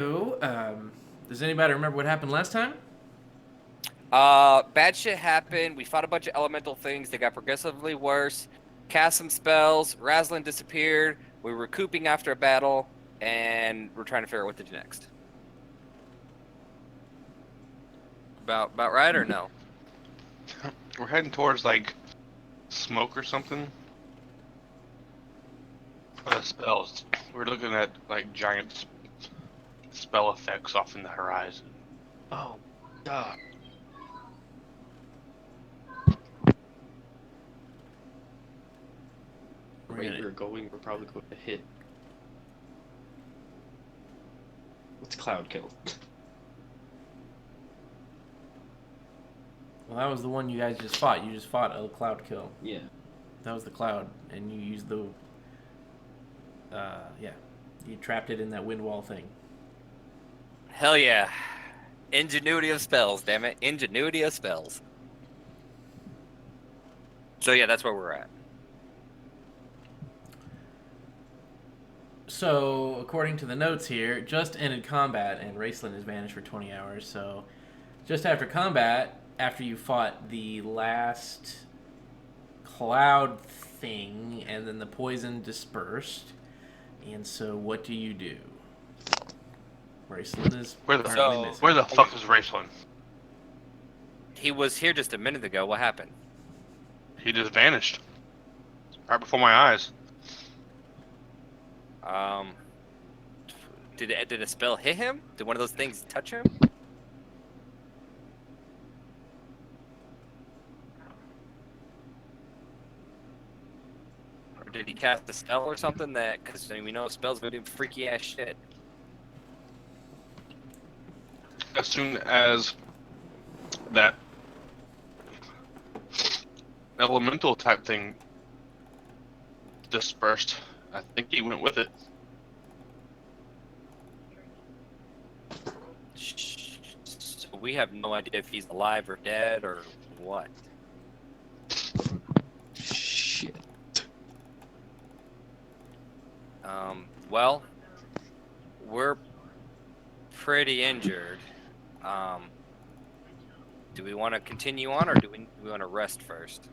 Does anybody remember what happened last time? Bad shit happened. We fought a bunch of elemental things. They got progressively worse. Cast some spells. Raslin disappeared. We were recouping after a battle, and we're trying to figure out what to do next. About right or no? We're heading towards like smoke or something. Spells. We're looking at like giant spell effects off in the horizon. Oh, God. The way we're going, we're probably going to hit. What's Cloud Kill? Well, that was the one you guys just fought. You just fought a cloud kill. Yeah. That was the cloud, and you used the. Yeah, you trapped it in that wind wall thing. Hell yeah. Ingenuity of spells, damn it. Ingenuity of spells. So yeah, that's where we're at. So, according to the notes here, just ended combat, and Raceland has vanished for 20 hours. So, just after combat, after you fought the last cloud thing, and then the poison dispersed. And so, what do you do? Raceland is Where currently missing. the fuck is Raceland? He was here just a minute ago. What happened? He just vanished. Right before my eyes. Did a spell hit him? Did one of those things touch him? Or did he cast a spell or something that? Because we know spells go do freaky ass shit. As soon as that elemental type thing dispersed, I think he went with it. So we have no idea if he's alive or dead or what. Shit. Well, we're pretty injured. Do we want to continue on, or do we want to rest first?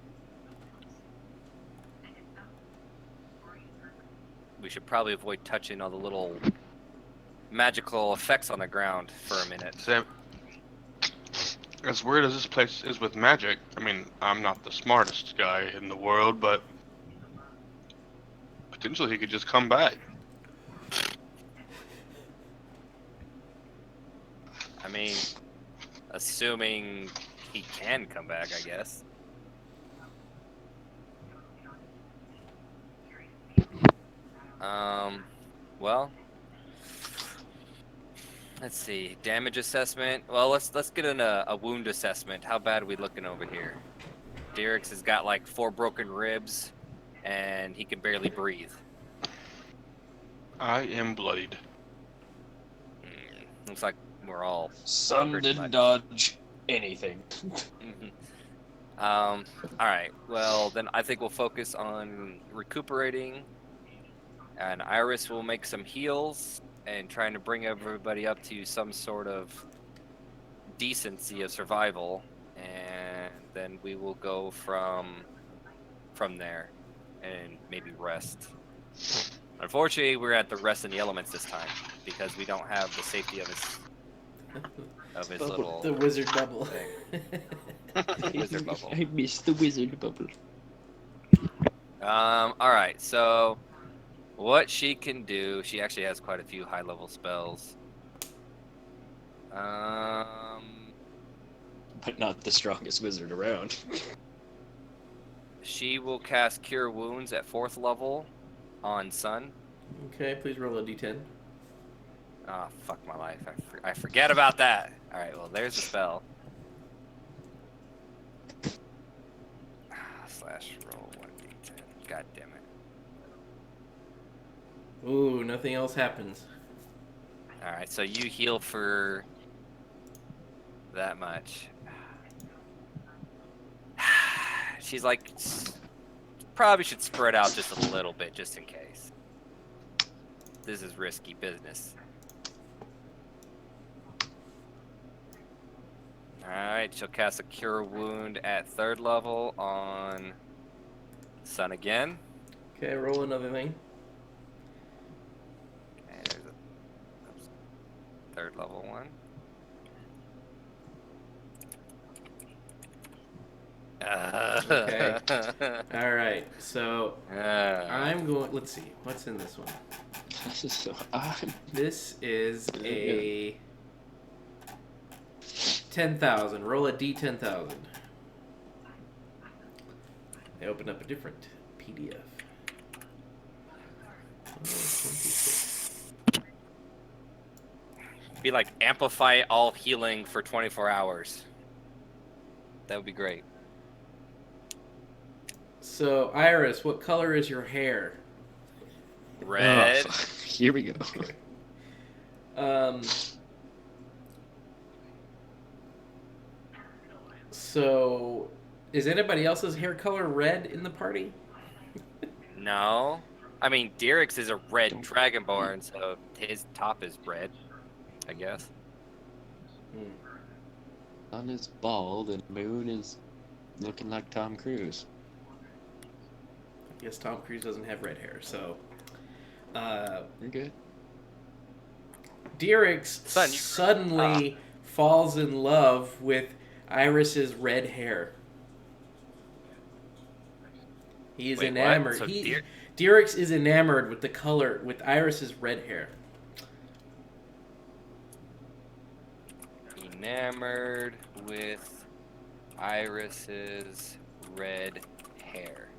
We should probably avoid touching all the little magical effects on the ground for a minute. So, as weird as this place is with magic, I mean, I'm not the smartest guy in the world, but potentially he could just come back. I mean, assuming he can come back, I guess. Well, let's see. Damage assessment. Well, let's get a wound assessment. How bad are we looking over here? Derek's has got like 4 broken ribs, and he can barely breathe. I am bloodied. Looks like we're all Sun pretty didn't much. dodge anything. All right. Well, then I think we'll focus on recuperating, and Iris will make some heals and trying to bring everybody up to some sort of decency of survival, and then we will go from there and maybe rest. Unfortunately, we're at the rest in the elements this time because we don't have the safety of his little The wizard bubble. thing. Wizard bubble. I missed the wizard bubble. All right. So, what she can do? She actually has quite a few high-level spells. But not the strongest wizard around. She will cast Cure Wounds at 4th level on Sun. Okay, please roll a d10. Oh, fuck my life. I forget about that. All right. Well, there's the spell. Slash roll 1d10. God damn it. Ooh, nothing else happens. All right, so you heal for that much. She's like, probably should spread out just a little bit, just in case. This is risky business. Alright, she'll cast a Cure Wound at 3rd level on Sun again. Okay, roll another thing. And there's a 3rd level one. Okay. All right. So Uh, I'm going. Let's see. What's in this one? So I'm This is a 10,000. Roll a d10,000. I opened up a different PDF. Oh, 26. be like amplify all healing for 24 hours. That would be great. So Iris, what color is your hair? Red. Oh, here we go. Um. So, is anybody else's hair color red in the party? No. I mean, Derek's is a red dragonborn, so his top is red, I guess. Sun is bald and Moon is looking like Tom Cruise. I guess Tom Cruise doesn't have red hair, so. You're good. Derek's Son, you- suddenly falls in love with Iris's red hair. He is Wait, what? enamored. So Derek's is enamored with the color, with Iris's red hair. Enamored with Iris's red hair.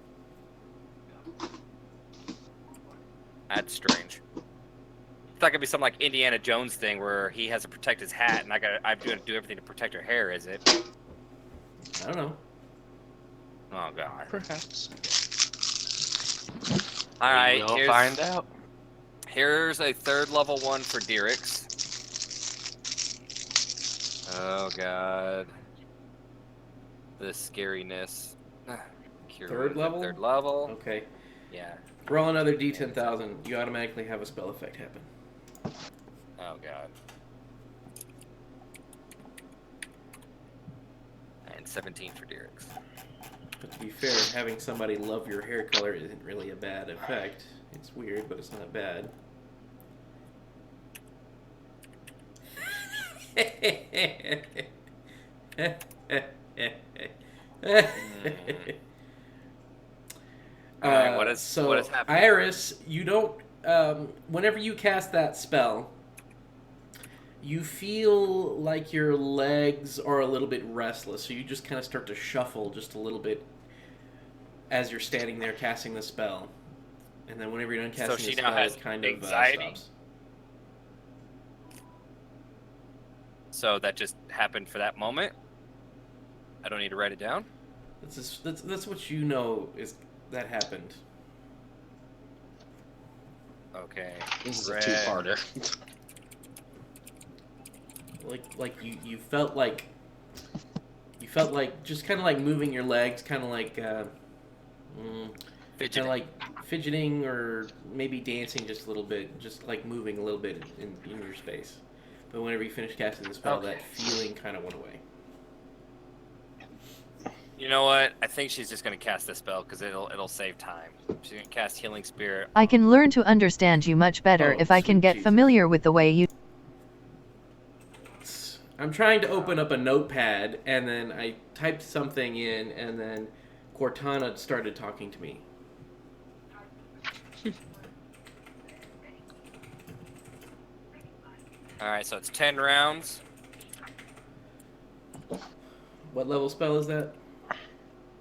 That's strange. It's not gonna be some like Indiana Jones thing where he has to protect his hat, and I'm gonna do everything to protect her hair, is it? I don't know. Oh god. Perhaps. All right, We'll find out. here's a 3rd level one for Derek's. Oh god. The scariness. Cure Third wounds at level? 3rd level. Okay. Yeah. Roll another d10,000. You automatically have a spell effect happen. Oh god. And 17 for Derek's. But to be fair, having somebody love your hair color isn't really a bad effect. It's weird, but it's not bad. Alright, what is happening? Iris, you don't. Whenever you cast that spell, you feel like your legs are a little bit restless, so you just kind of start to shuffle just a little bit as you're standing there casting the spell. And then whenever you're done casting she the now spell, has it kind anxiety? of stops. So that just happened for that moment? I don't need to write it down? That's what you know is that happened. Okay. This is a Red. two-parter. Like you felt like just kind of like moving your legs, kind of like kind Fidgeting. of like fidgeting or maybe dancing just a little bit, just like moving a little bit in your space. But whenever you finish casting the spell, Okay. that feeling kind of went away. You know what? I think she's just gonna cast this spell because it'll save time. She's gonna cast Healing Spirit. I can learn to understand you much better Oh, if I can sweet get Jesus. familiar with the way you... I'm trying to open up a notepad, and then I typed something in, and then Cortana started talking to me. Alright, so it's 10 rounds. What level spell is that?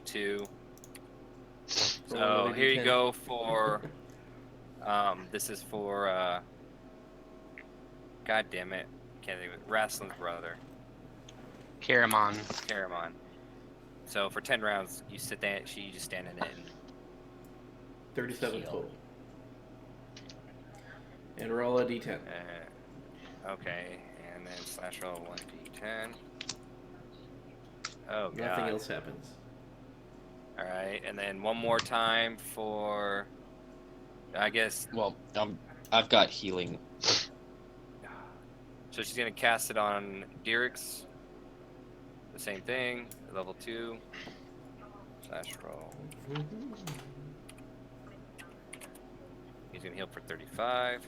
2. Roll So another here you D10. go for this is for god damn it. Can't think of it. Raslin's brother, Caramon. Caramon. So for 10 rounds you sit there, you just stand in it and 37 Heal. total. And roll a d10. okay, and then slash roll 1d10. Oh god. Nothing else happens. Alright, and then one more time for I guess Well, I've got healing. so she's gonna cast it on Derek's the same thing. Level 2. Slash roll. He's gonna heal for 35.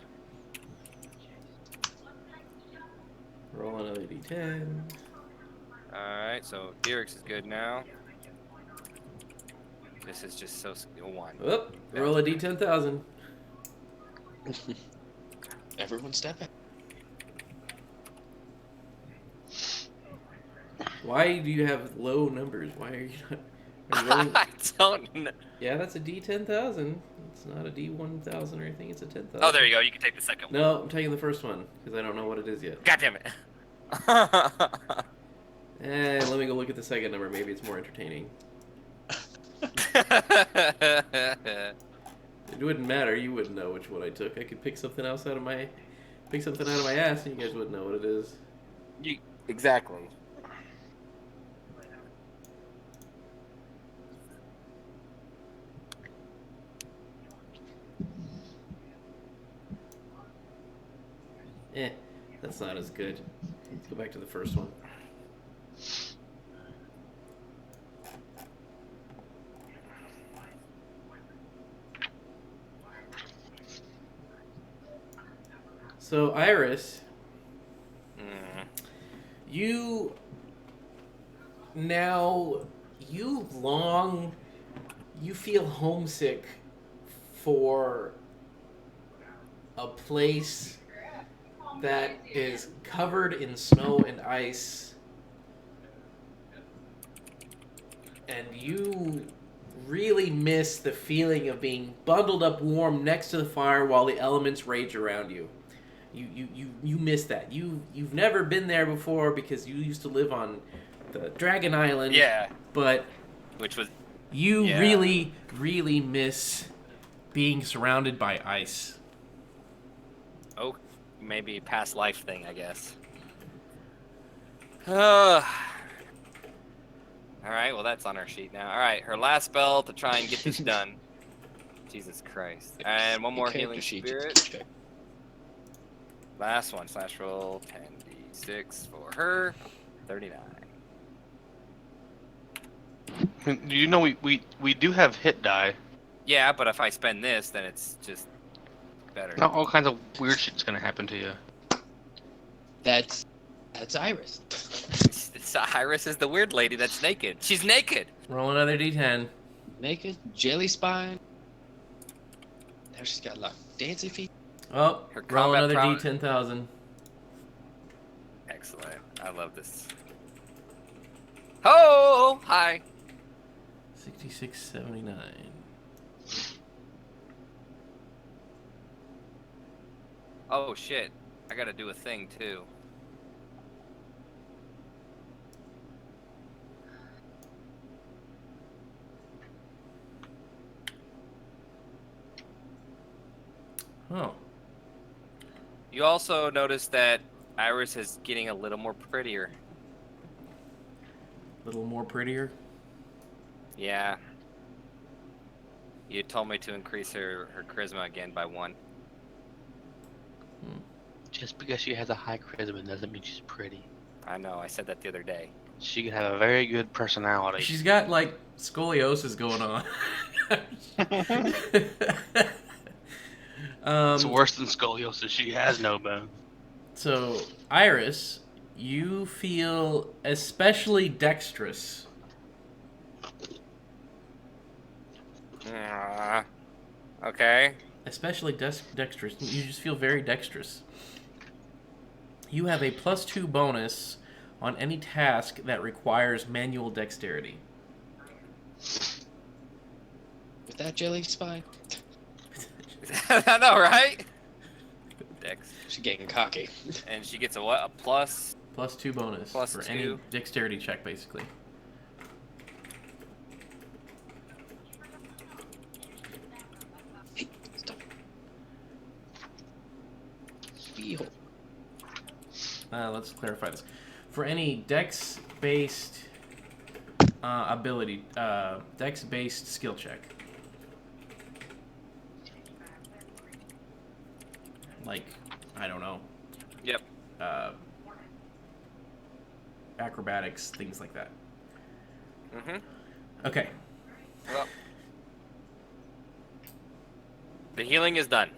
Roll another d10. Alright, so Dirix is good now. This is just so... 1. Whoop. Roll a d10,000. Everyone step back. Why do you have low numbers? Why are you not... Are you rolling... I don't know. Yeah, that's a d10,000. It's not a d1,000 or anything. It's a 10,000. Oh, there you go. You can take the second one. No, I'm taking the first one because I don't know what it is yet. God damn it. Let me go look at the second number. Maybe it's more entertaining. It wouldn't matter. You wouldn't know which one I took. I could pick something else out of my ass, and you guys wouldn't know what it is. Exactly. That's not as good. Let's go back to the first one. So, Iris, you feel homesick for a place that is covered in snow and ice, and you really miss the feeling of being bundled up warm next to the fire while the elements rage around you. You miss that. You've never been there before because you used to live on the Dragon Island. Yeah. But Which was... you Yeah. really, really miss being surrounded by ice. Oh, maybe a past life thing, I guess. Alright, well that's on our sheet now. Alright, her last spell to try and get this done. Jesus Christ. And one more Character healing sheet. spirit. Last one, slash roll, 10d6 for her, 39. You know, we do have hit die. Yeah, but if I spend this, then it's just better. Not all kinds of weird shit's gonna happen to you. That's Iris. Iris is the weird lady that's naked. She's naked! Roll another d10. Naked, jelly spine. Now she's got like dancing feet. Oh, Her roll combat another prowess- d10,000. Excellent. I love this. Oh, hi. 6679. Oh, shit. I gotta do a thing, too. Oh. You also notice that Iris is getting a little more prettier. A little more prettier. Yeah. You told me to increase her charisma again by 1. Just because she has a high charisma doesn't mean she's pretty. I know, I said that the other day. She can have a very good personality. She's got, like, scoliosis going on. It's worse than scoliosis. She has no bone. So, Iris, you feel especially dexterous. Okay. Especially dexterous. You just feel very dexterous. You have a +2 bonus on any task that requires manual dexterity. With that jelly spine, I know, right? Dex. she's getting cocky. And she gets a what? A plus? +2 bonus Plus for 2. any dexterity check, basically. Hey, stop. Feel. Let's clarify this. For any dex-based ability, dex-based skill check. Like, I don't know. Yep. acrobatics, things like that. Mm-hmm. Okay. Well, the healing is done.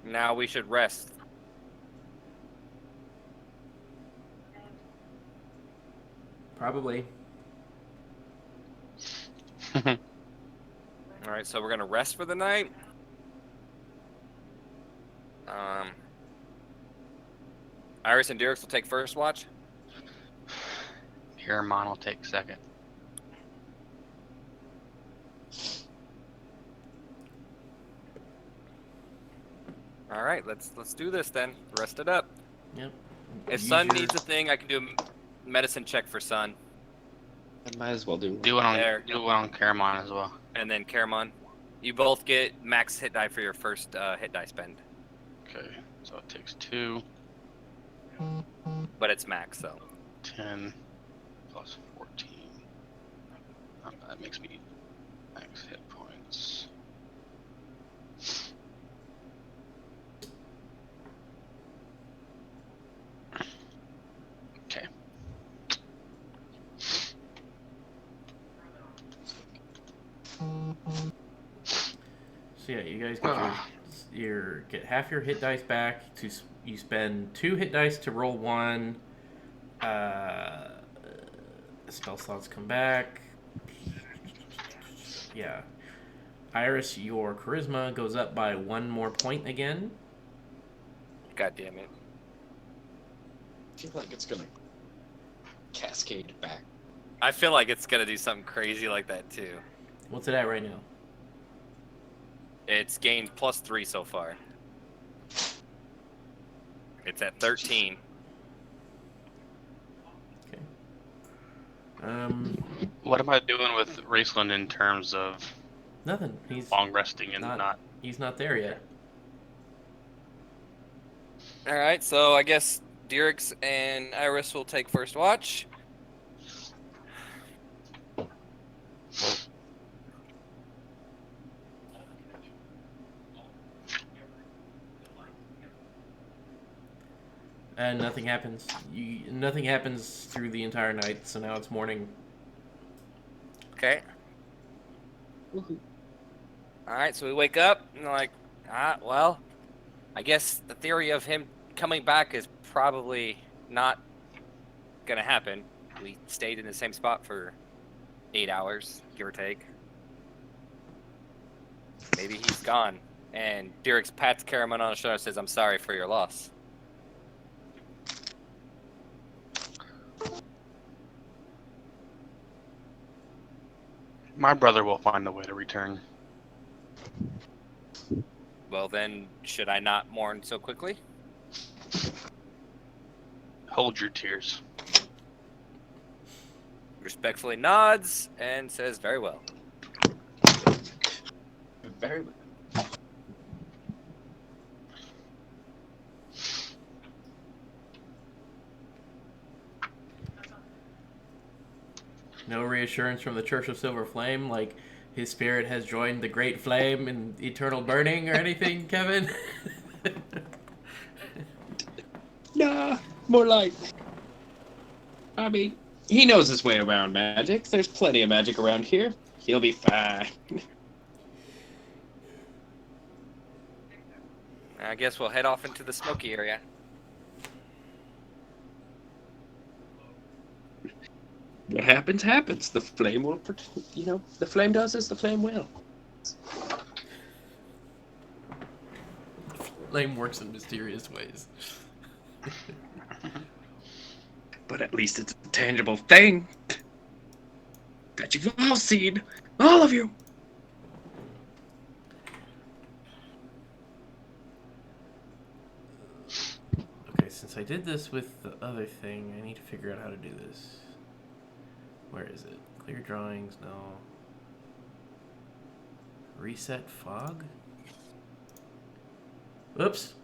Now we should rest. Probably. All right, so we're gonna rest for the night. Iris and Dirks will take first watch. Paramon will take second. All right, let's do this then. Rest it up. Yep. If Use Sun your- needs a thing, I can do a medicine check for Sun, I might as well do one. Do it There. on Caramon as well. and then Caramon. You both get max hit die for your first hit die spend, Okay, so it takes 2, but it's max, so 10 plus 14. That makes me max hit points. Okay. So yeah, you guys get get half your hit dice back. You spend 2 hit dice to roll 1. Spell slots come back. Yeah. Iris, your charisma goes up by 1 more point again. god damn it. I feel like it's gonna cascade back. I feel like it's gonna do something crazy like that too. What's it at right now? It's gained +3 so far. It's at 13. Okay. What am I doing with Raceland in terms of Nothing. He's long resting and not? He's not there yet. All right, so I guess Dirks and Iris will take first watch. And nothing happens. Nothing happens through the entire night. So now it's morning. Okay. Woohoo. All right, so we wake up and like, well, I guess the theory of him coming back is probably not gonna happen. We stayed in the same spot for 8 hours, give or take. Maybe he's gone. And Dirks pats Caramon on the shoulder and says, "I'm sorry for your loss." My brother will find a way to return. Well, then, should I not mourn so quickly? Hold your tears. Respectfully nods and says, "Very well." Very well. No reassurance from the Church of Silver Flame, like his spirit has joined the Great Flame in eternal burning or anything, Kevin? Nah, more like. I mean, he knows his way around magic. There's plenty of magic around here. He'll be fine. I guess we'll head off into the smoky area. What happens, happens. The flame will, the flame does as the flame will. Flame works in mysterious ways. But at least it's a tangible thing that you've all seen. All of you. Okay, since I did this with the other thing, I need to figure out how to do this. Where is it? Clear drawings, no. Reset fog? Oops.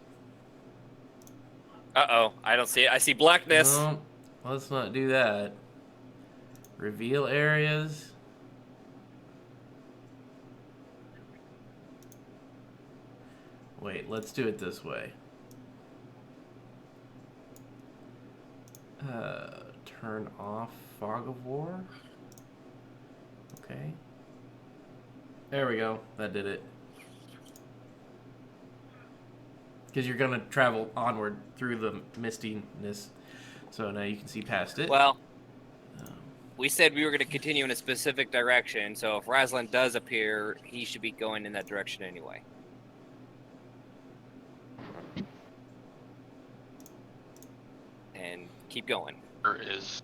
Uh-oh, I don't see it. I see blackness. No, let's not do that. Reveal areas. Wait, let's do it this way. Turn off Fog of War. Okay. There we go. That did it. Because you're going to travel onward through the mistiness. So now you can see past it. Well, Um, we said we were going to continue in a specific direction, so if Razlan does appear, he should be going in that direction anyway. And keep going. There is.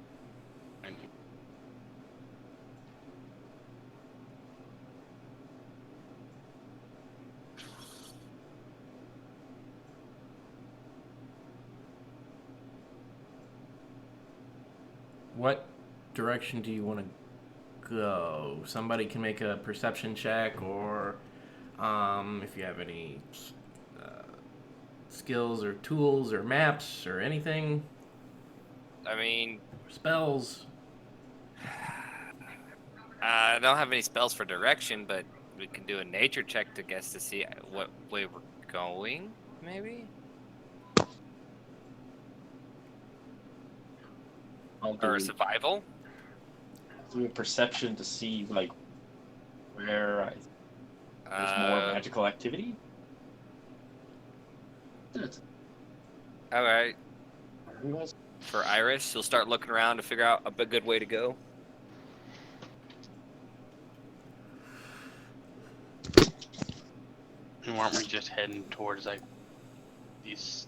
what direction do you want to go? Somebody can make a perception check, or if you have any skills or tools or maps or anything, I mean, spells. I don't have any spells for direction, but we can do a nature check to guess to see what way we're going, maybe? I'll Or do, survival? do a perception to see like where there's more magical activity. Alright. Who was- For Iris, she'll start looking around to figure out a good way to go. Aren't we just heading towards like these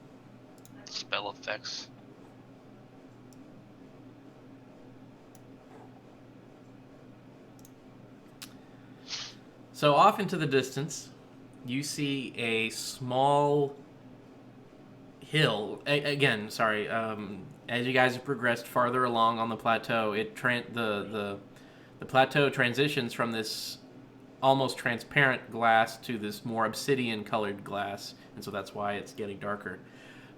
spell effects? So off into the distance, you see a small hill. As you guys have progressed farther along on the plateau, the plateau transitions from this almost transparent glass to this more obsidian colored glass, and so that's why it's getting darker.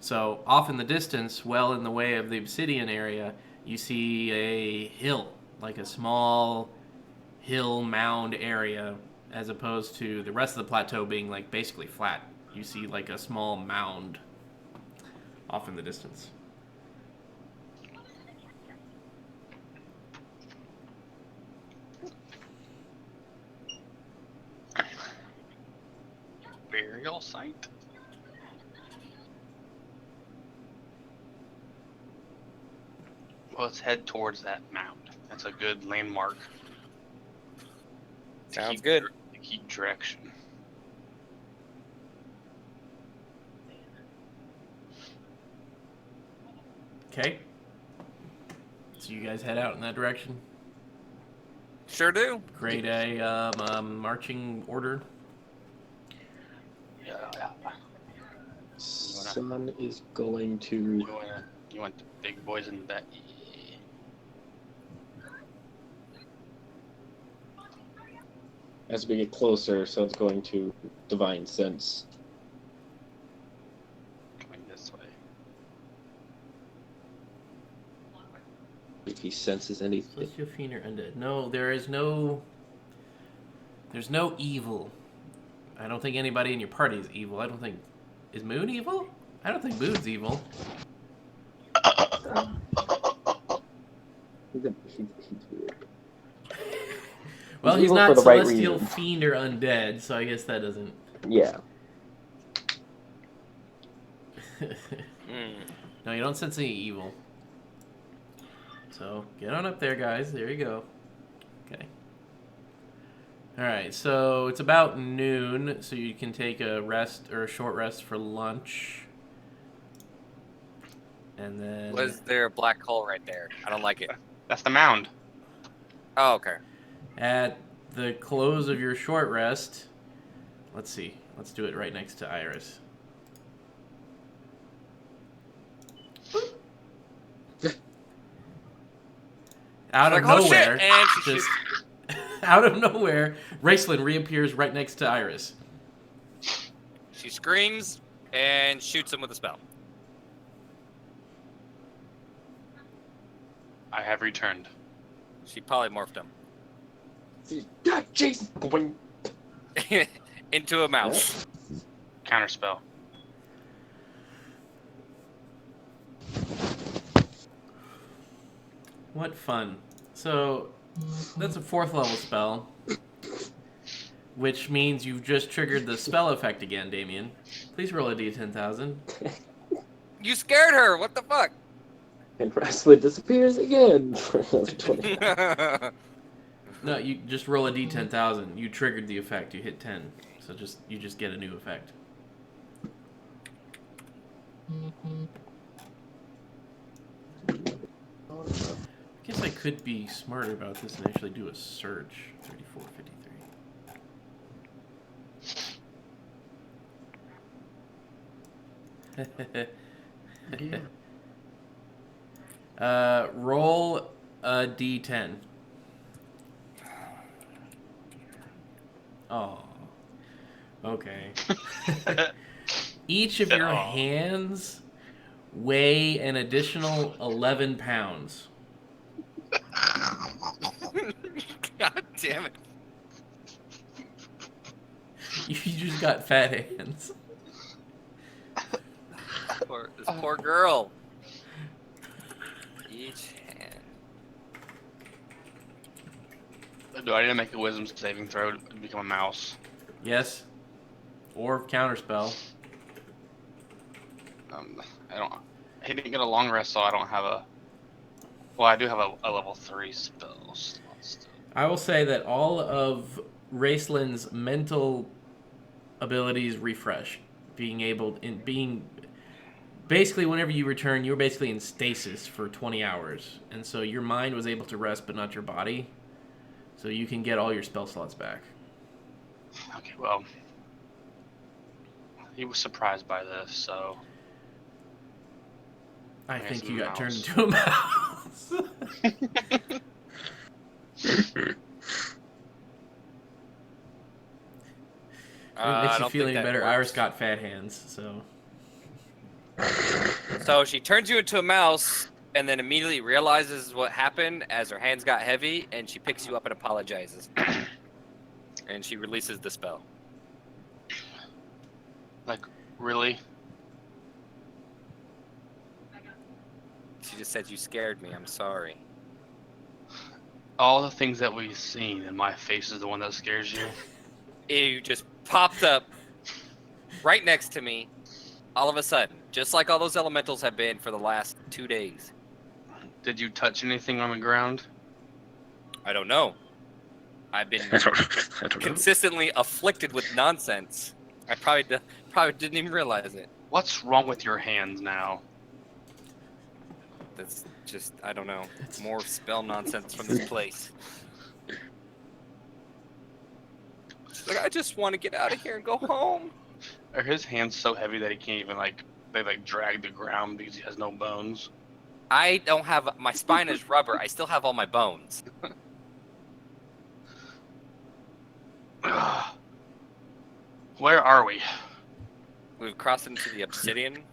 So off in the distance, well in the way of the obsidian area, you see a hill, like a small hill mound area, as opposed to the rest of the plateau being like basically flat. You see like a small mound off in the distance. Burial site? Well, let's head towards that mound. That's a good landmark. Sounds good. To keep direction. Okay. So you guys head out in that direction. Sure do. Grade A marching order. Yeah. Sun is going to. You want the big boys in the back? As we get closer, Sun's going to divine sense. Going this way. If he senses anything. Celestial fiend or undead? No, there's no evil. I don't think anybody in your party is evil. I don't think. Is Moon evil? I don't think Moon's evil. He's weird. Well, he's evil not for the right celestial reasons. fiend or undead, so I guess that doesn't. Yeah. No, you don't sense any evil. So get on up there, guys. There you go. Okay. All right. So it's about noon, so you can take a rest or a short rest for lunch, and then. Was there a black hole right there? I don't like it. That's the mound. Oh, okay. At the close of your short rest, let's see. Let's do it right next to Iris. Out of Like, oh, nowhere, shit! And she just out of nowhere, Raceland reappears right next to Iris. She screams and shoots him with a spell. I have returned. She polymorphed him God, Jason! Boing. into a mouse. Counterspell. What fun. So, that's a 4th level spell, which means you've just triggered the spell effect again, Damien. Please roll a d10,000. You scared her. What the fuck? And Wrestler disappears again for another 20. No, you just roll a d10,000. You triggered the effect. You hit 10. So you just get a new effect. I guess I could be smarter about this and actually do a search. 3453. Roll a d10. Oh. Okay. Each of your hands weigh an additional 11 pounds. God damn it. You just got fat hands. This poor girl. Each hand. Do I need to make a wisdom saving throw to become a mouse? Yes. Or counterspell. I don't. He didn't get a long rest, so I don't have a. Well, I do have a level 3 spell slot still. I will say that all of Raceland's mental abilities refresh. Basically, whenever you return, you're basically in stasis for 20 hours. And so your mind was able to rest, but not your body. So you can get all your spell slots back. Okay, well. He was surprised by this, so. I guess think I'm you a got turned mouse. into a mouse. It I makes you don't feel think any that better. works. Iris got fat hands, so. So she turns you into a mouse and then immediately realizes what happened as her hands got heavy, and she picks you up and apologizes. And she releases the spell. Like, really? She just said, "You scared me. I'm sorry." All the things that we've seen, and my face is the one that scares you? You just popped up right next to me all of a sudden, just like all those elementals have been for the last 2 days. Did you touch anything on the ground? I don't know. I've been I don't know. consistently afflicted with nonsense. I probably didn't even realize it. What's wrong with your hands now? That's just, I don't know. More spell nonsense from this place. She's like, I just want to get out of here and go home. Are his hands so heavy that he can't even, they drag the ground because he has no bones? I don't have, my spine is rubber. I still have all my bones. Where are we? We've crossed into the obsidian.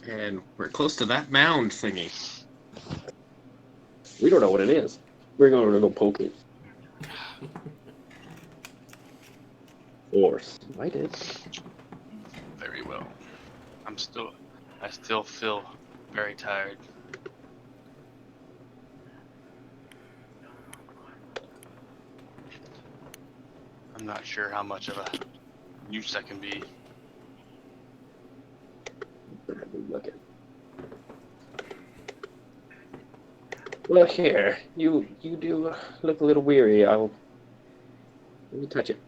And we're close to that mound thingy. We don't know what it is. We're going to go poke it. Or smite it. Very well. I still feel very tired. I'm not sure how much of a use I can be. Looking. Well, here, you do look a little weary. Let me touch it.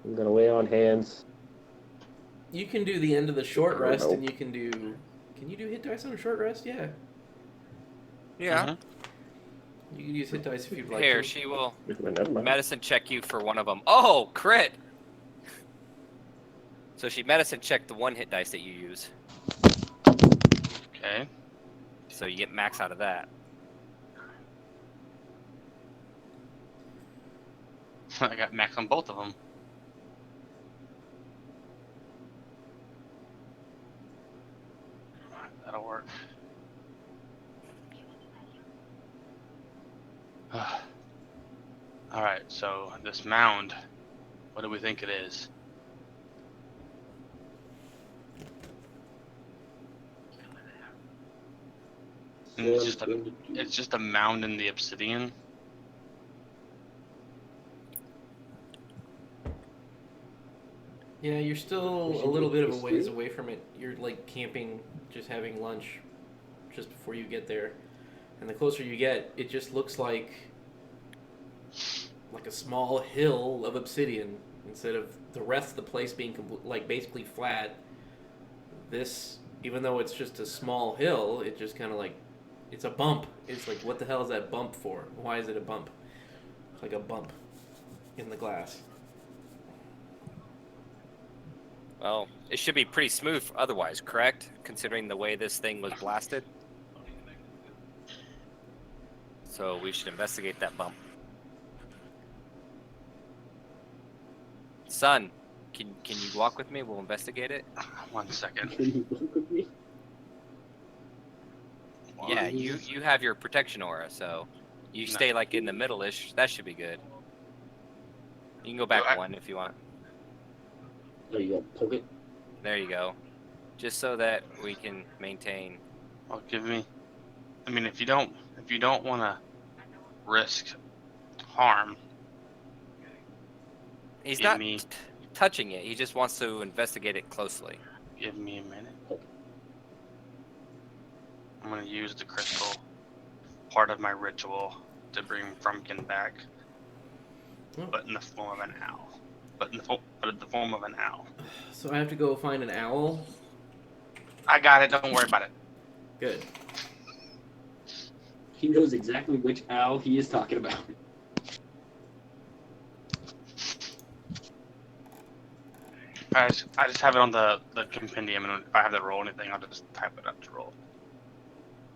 I'm gonna lay on hands. You can do the end of the short I don't rest, know. and you can do. Can you do hit dice on a short rest? Yeah. Yeah. Mhm. You can use hit dice if you'd like Here, to. she will Never mind. medicine check you for one of them. Oh, crit! So she medicine checked the one hit dice that you use. Okay. So you get max out of that. I got max on both of them. That'll work. Alright, so this mound, what do we think it is? And it's just a mound in the obsidian. Yeah, you're still a little bit of a ways away from it. You're like camping, just having lunch just before you get there. And the closer you get, it just looks like a small hill of obsidian instead of the rest of the place being like basically flat. This, even though it's just a small hill, it just kind of like it's a bump. It's like, what the hell is that bump for? Why is it a bump? It's like a bump in the glass. Well, it should be pretty smooth otherwise, correct? Considering the way this thing was blasted. So we should investigate that bump. Son, can you walk with me? We'll investigate it. 1 second. Can you look with me? Yeah, you have your protection aura, so you stay like in the middle-ish. That should be good. You can go back one if you want. There you go. Poke it. There you go. Just so that we can maintain. Well, give me. I mean, if you don't want to risk harm, He's give not me touching it. He just wants to investigate it closely. give me a minute. I'm gonna use the crystal, part of my ritual, to bring Frumpkin back, but in the form of an owl. But in the form of an owl. So I have to go find an owl? I got it. Don't worry about it. Good. He knows exactly which owl he is talking about. I just have it on the compendium, and if I have to roll anything, I'll just type it up to roll.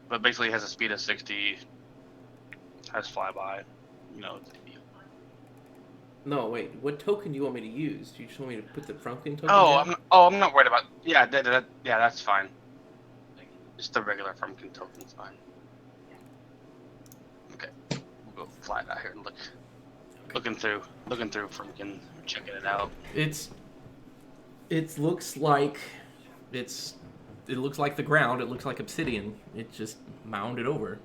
But basically, it has a speed of 60, has flyby, you know. No, wait. What token do you want me to use? Do you just want me to put the Frumpkin token down? I'm not worried about. Yeah, yeah, that's fine. Just the regular Frumpkin token's fine. Okay, we'll go fly it out here and look. Looking through Frumpkin, checking it out. It looks like it looks like the ground. It looks like obsidian. It's just mounded over.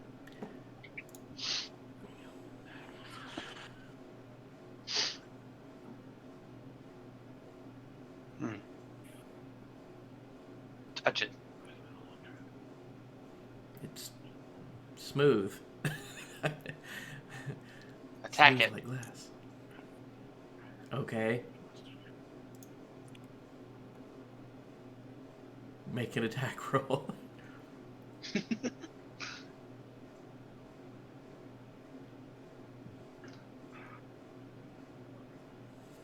Touch it. It's smooth. Attack Smooth it. like glass. Okay. Make an attack roll.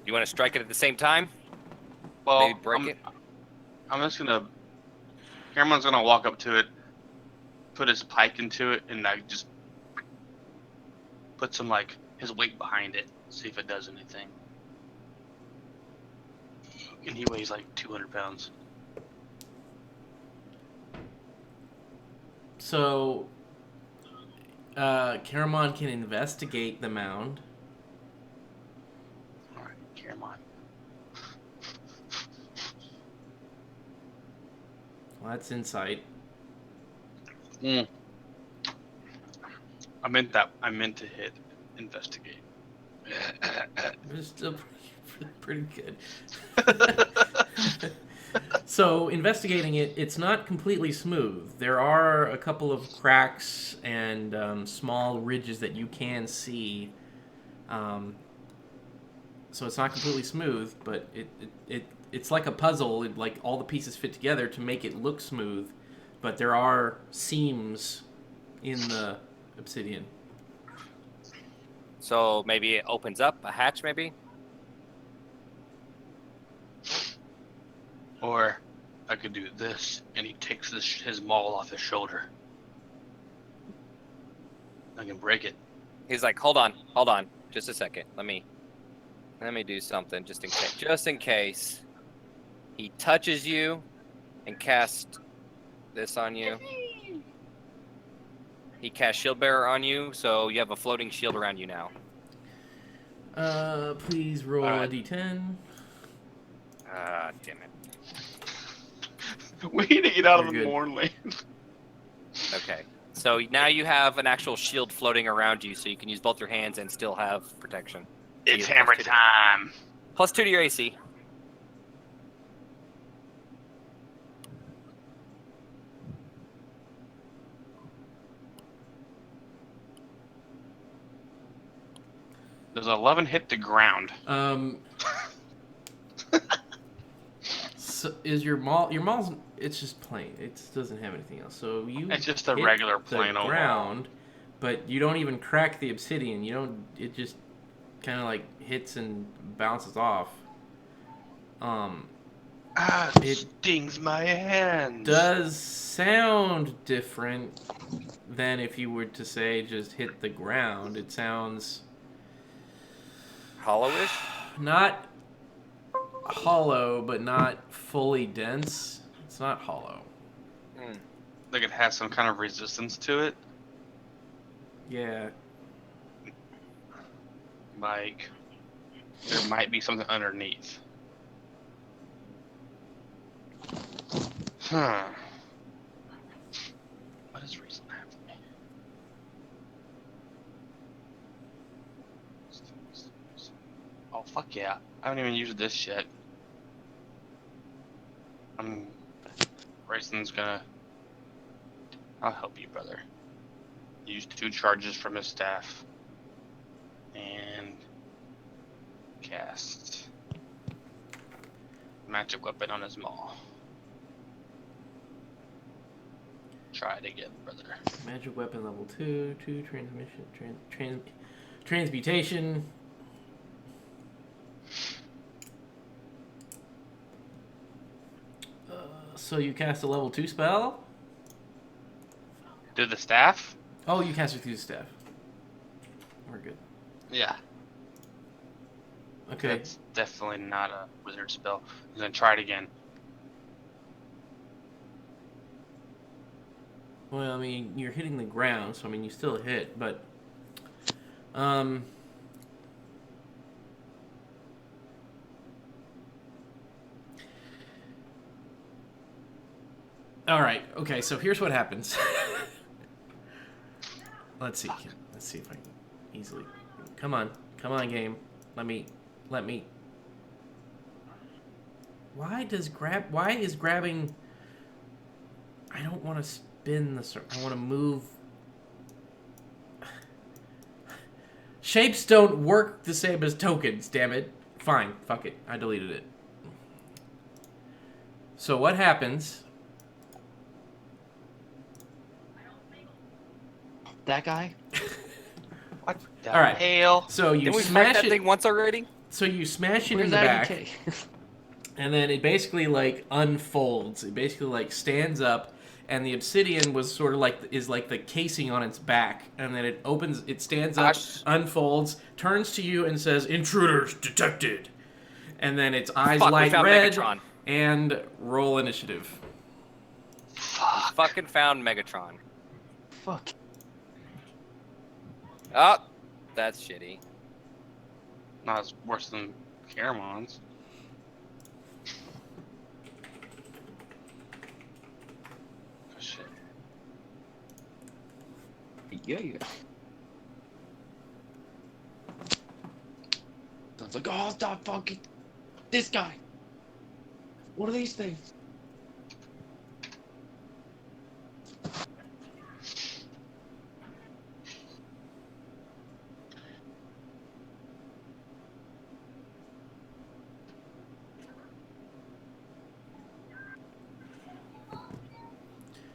You want to strike it at the same time? Well, Maybe break it? I'm just gonna. Cameron's gonna walk up to it, put his pike into it, and like just put some like his weight behind it, see if it does anything. And he weighs like 200 pounds. So, Caramon can investigate the mound. All right, Cameron. Well, that's insight. I meant to hit investigate. It's still pretty good. So, investigating it, it's not completely smooth. There are a couple of cracks and small ridges that you can see. So it's not completely smooth, but it's like a puzzle. Like all the pieces fit together to make it look smooth, but there are seams in the obsidian. So maybe it opens up a hatch, maybe? Or I could do this, and he takes his maul off his shoulder. I can break it. He's like, hold on, just a second. Let me do something just in case. He touches you and casts this on you. He casts Shield Bearer on you, so you have a floating shield around you now. Please roll a d10. Ah, damn it. We need to get out of You're the good. Morn Lane. Okay. So now you have an actual shield floating around you, so you can use both your hands and still have protection. It's You- hammer time. +2 to your AC. Does 11 hit the ground? So is your mall's? It's just plain. It doesn't have anything else. So you. It's just a hit regular the plain old ground, but you don't even crack the obsidian. You don't. It just kind of like hits and bounces off. It stings my hands. Does sound different than if you were to say just hit the ground. It sounds Hollowish? not hollow, but not fully dense. It's not hollow. Like it has some kind of resistance to it. Yeah. Like there might be something underneath. Huh. What does reason have for me? Oh fuck yeah. I haven't even used this yet. Grayson's gonna... I'll help you, brother. Use 2 charges from his staff. And... cast... magic weapon on his maul. Try it again, brother. Magic weapon level 2, transmutation. So you cast a level 2 spell? Do the staff? Oh, you cast it through the staff. We're good. Yeah. Okay. That's definitely not a wizard spell. I'm gonna try it again. Well, I mean, you're hitting the ground, so I mean, you still hit, but all right. Okay, so here's what happens. Let's see. Let's see if I can easily. Come on, game. Let me. Why is grabbing? I don't want to spin the circle. I want to move. Shapes don't work the same as tokens. Damn it. Fine. Fuck it. I deleted it. So what happens? That guy? What the All right. hell? So you Didn't we fight smash that it. thing once already? So you smash it in Where's the back, IDK? and then it basically like unfolds. It basically like stands up, and the obsidian was sort of like is like the casing on its back, and then it opens. It stands up, Gosh. unfolds, turns to you, and says, "Intruders detected." And then its eyes Fuck, we light found red. Megatron. And roll initiative. Fuck. Fucking found Megatron. Fuck. Oh, that's shitty. Not as worse than Caramon's. Oh, shit. Yeah. I was like, oh, stop fucking this guy. What are these things?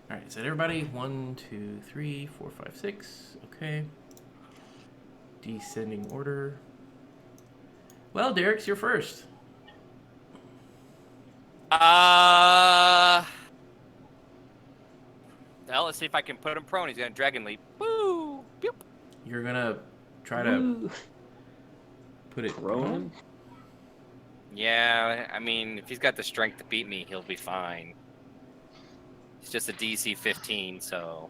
All right, is that everybody? 1, 2, 3, 4, 5, 6. Okay. Descending order. Well, Derek's you're first. Well, let's see if I can put him prone. He's gonna dragon leap. Woo! Pew! You're gonna try to Ooh. put it Ronan? Yeah, I mean, if he's got the strength to beat me, he'll be fine. It's just a DC 15, so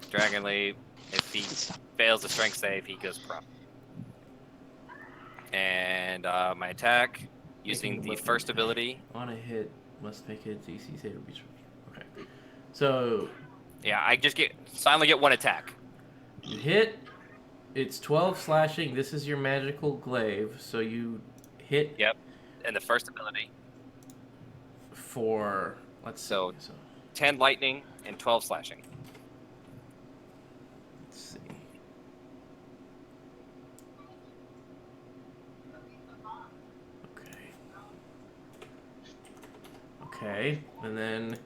dragon leap. If he fails the strength save, he goes prone. And my attack, using the first ability. On a hit, must make a DC save. Okay. So Yeah, I finally get one attack. you hit. It's 12 slashing. This is your magical glaive. So you hit Yep. And the first ability. for, let's see. So- So 10 lightning and 12 slashing. let's see. Okay. Okay. And then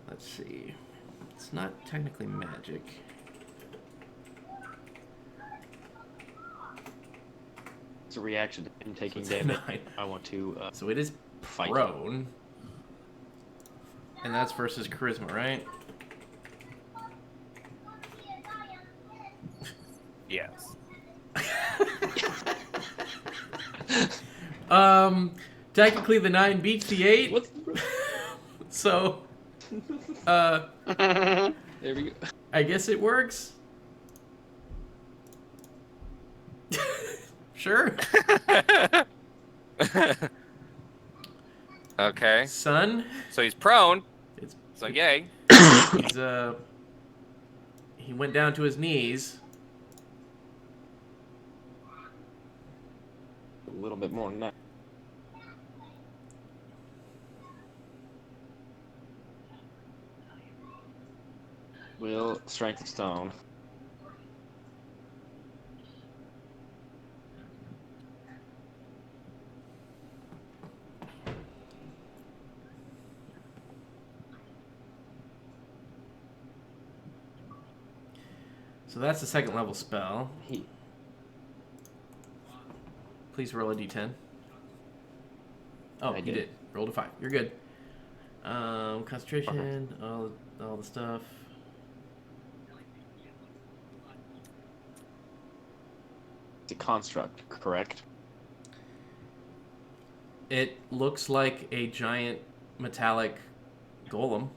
let's see. It's not technically magic. It's a reaction to him taking So it's damage. 9. I want to So it is fight. prone. And that's versus charisma, right? Yes. Technically the 9 beats the 8. What's So, There we go. I guess it works. Sure. Okay. Son, So he's prone. it's So yay. he's he went down to his knees. a little bit more than that. Will strength of stone. So that's the second level spell. He Please roll a d10. Oh, I you did. did. Rolled a 5. You're good. Concentration, all the stuff. it's a construct, correct? It looks like a giant metallic golem.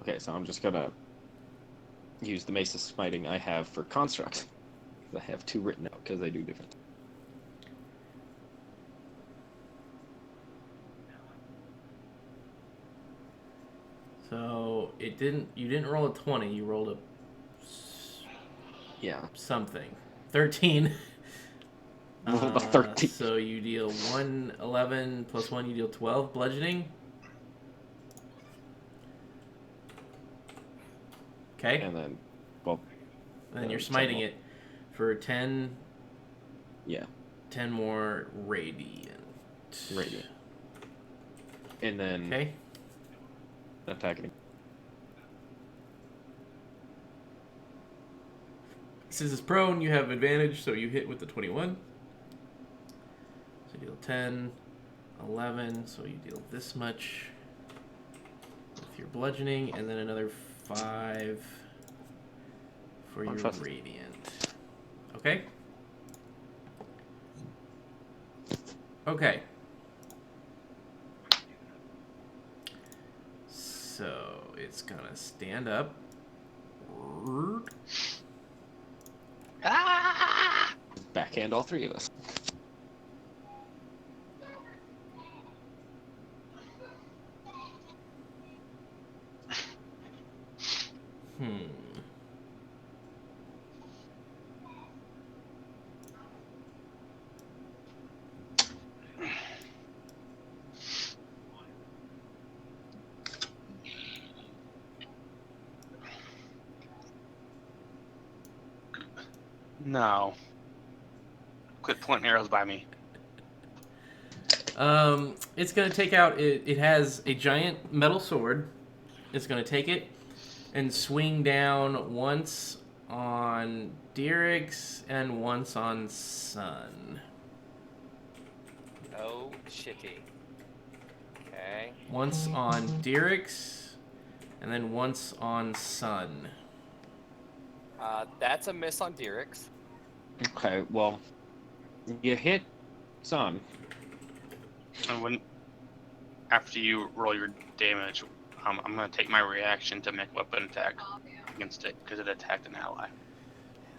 Okay, so I'm just gonna use the Mace of Smiting I have for construct. I have 2 written out because they do different. So it didn't. You didn't roll a 20. You rolled a Yeah. something. 13. Rolled a 13. So you deal 11 plus 1. You deal 12 bludgeoning. Okay. And then, well, And then you're 10 smiting more. it for 10 yeah, more radiant. radiant. And then Okay. attacking. Since it's prone, you have advantage, so you hit with the 21. So you deal 10, 11, so you deal this much with your bludgeoning, and then another 5 for your Untrusted. radiant. Okay? Okay. So it's gonna stand up. Backhand all 3 of us. Hmm. No. Quit pointing arrows by me. It's gonna take out. It has a giant metal sword. It's gonna take it and swing down once on Dirix and once on Sun. Oh, shitty. Okay. Once on Dirix, and then once on Sun. That's a miss on Dirix. Okay, well, you hit Sun. And when, after you roll your damage, I'm going to take my reaction to make weapon attack against it because it attacked an ally.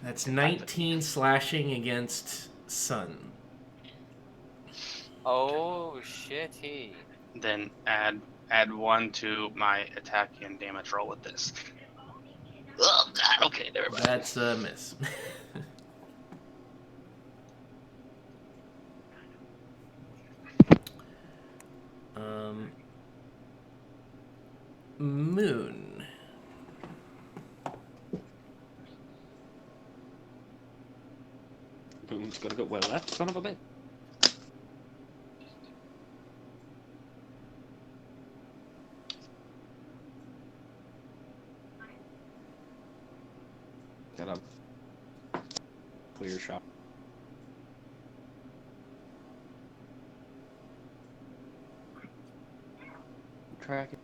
That's 19 slashing against Sun. Oh, shitty. then add 1 to my attack and damage roll with this. Oh God! Okay, never mind. That's a miss. Moon. Boom's gonna go well left, son of a bitch. Got a clear shot. Track it.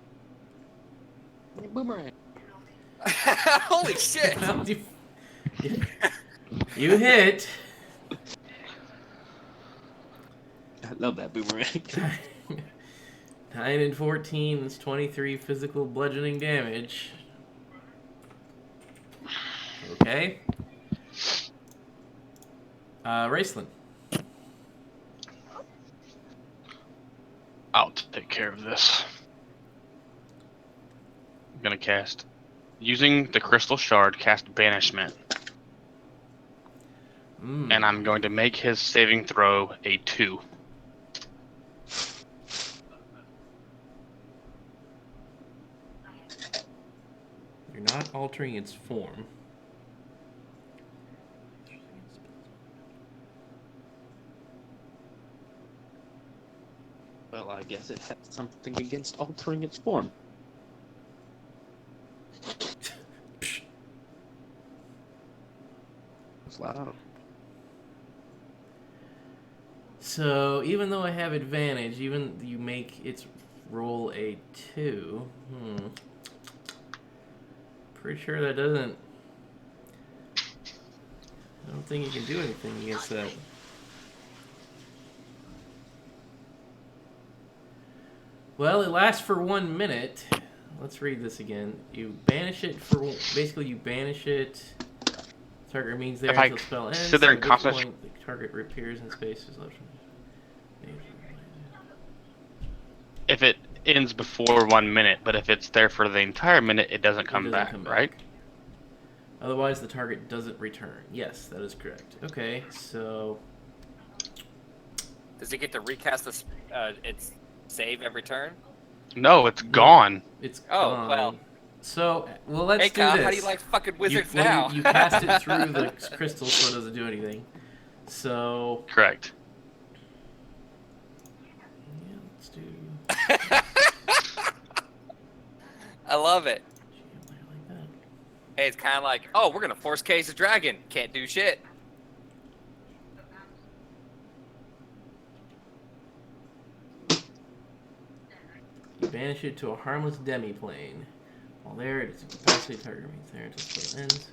Boomerang. Holy shit! You hit. I love that boomerang. 9 and 14 is 23 physical bludgeoning damage. Okay. Raceland. I'll take care of this. I'm gonna cast, using the crystal shard, cast banishment, and I'm going to make his saving throw a 2. You're not altering its form. Well, I guess it has something against altering its form. Flat out. So, even though I have advantage, even you make its roll a 2. Pretty sure that doesn't... I don't think you can do anything against that. Well, it lasts for 1 minute. Let's read this again. You banish it for... Basically, you banish it... Target remains there If I until spell ends. sit there and at which concentrate- point the target reappears in spaces left. If it ends before 1 minute, but if it's there for the entire minute, it doesn't come back, right? Otherwise, the target doesn't return. Yes, that is correct. Okay, so... Does it get to recast its save every turn? No, it's gone. It's Oh, gone. well. So, well, let's Hey, do Kyle, this. how do you like fucking wizards you, now? You cast it through the crystal, so it doesn't do anything. So... Correct. Yeah, let's do... I love it. Like that. Hey, it's kind of like, oh, we're gonna force case a dragon. Can't do shit. You banish it to a harmless demi-plane. While there, it is incapacitated. Target remains there until spell ends.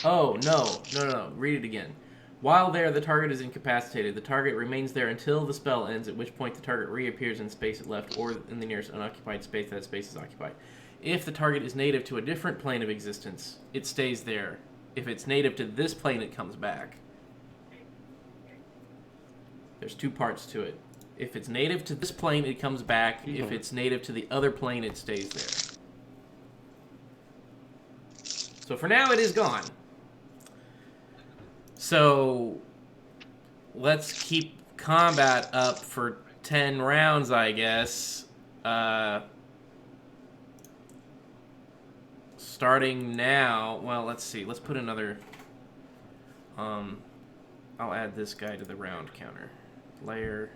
Oh, no. Read it again. While there, the target is incapacitated. The target remains there until the spell ends, at which point the target reappears in space it left or in the nearest unoccupied space that space is occupied. If the target is native to a different plane of existence, it stays there. If it's native to this plane, it comes back. There's 2 parts to it. If it's native to this plane, it comes back. Mm-hmm. If it's native to the other plane, it stays there. So for now, it is gone. So let's keep combat up for 10 rounds, I guess. Starting now. Well, let's see. Let's put another... I'll add this guy to the round counter. Layer...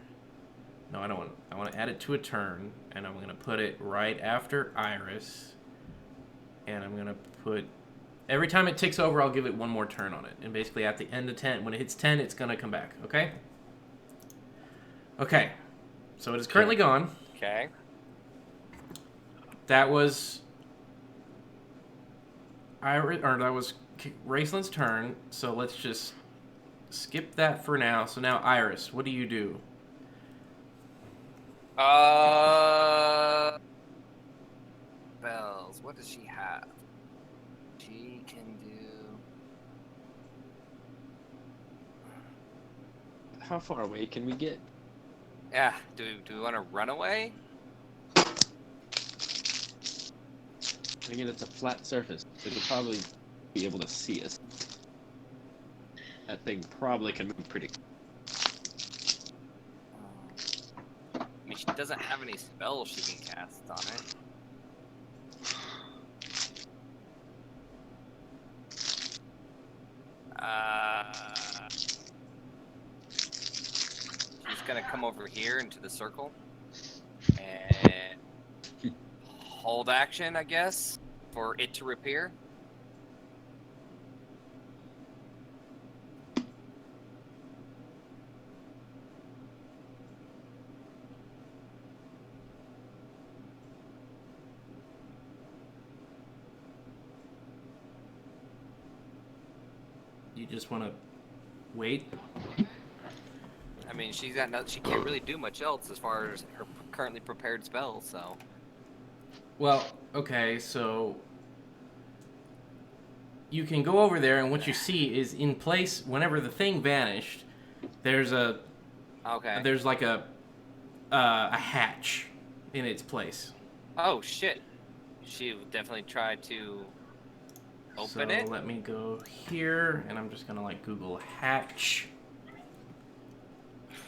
No, I don't want... I want to add it to a turn, and I'm going to put it right after Iris. And I'm going to put... Every time it ticks over, I'll give it 1 more turn on it. And basically at the end of 10, when it hits 10, it's going to come back. Okay? Okay. So it is currently gone. Okay. That was... that was Raceland's turn. So let's just skip that for now. So now, Iris, what do you do? Bells. What does she have? She can do. How far away can we get? Yeah. Do we want to run away? Again, it's a flat surface. It'll probably be able to see us. That thing probably can move pretty. I mean, she doesn't have any spells she can cast on it. She's gonna come over here into the circle and hold action, I guess, for it to repair. You just want to wait? I mean, she's got no, she can't really do much else as far as her currently prepared spells. So Well, okay, so you can go over there, and what you see is in place. Whenever the thing vanished, there's like a hatch in its place. Oh shit! She would definitely try to open it. So let me go here, and I'm just gonna like Google hatch,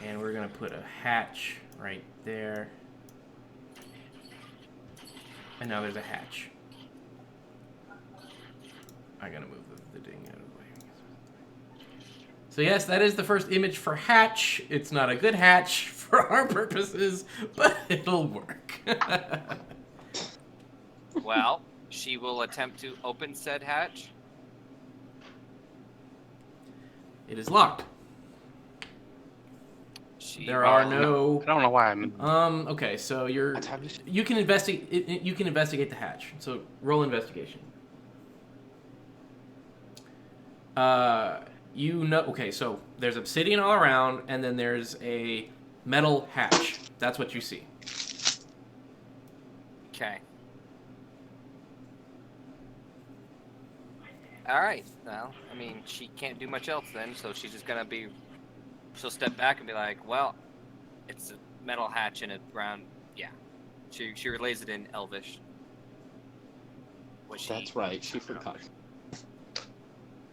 and we're gonna put a hatch right there. And now there's a hatch. I gotta move the ding out of the way. So yes, that is the first image for hatch. It's not a good hatch for our purposes, but it'll work. Well, she will attempt to open said hatch. It is locked. There are no. I don't know why I'm. Okay, so you can investigate. You can investigate the hatch. So roll investigation. Okay, so there's obsidian all around, and then there's a metal hatch. That's what you see. Okay. All right. Well, I mean, she can't do much else then, so she's just gonna be. She'll step back and be like, "Well, it's a metal hatch in a round." Yeah. She relays it in Elvish. That's right. She forgot.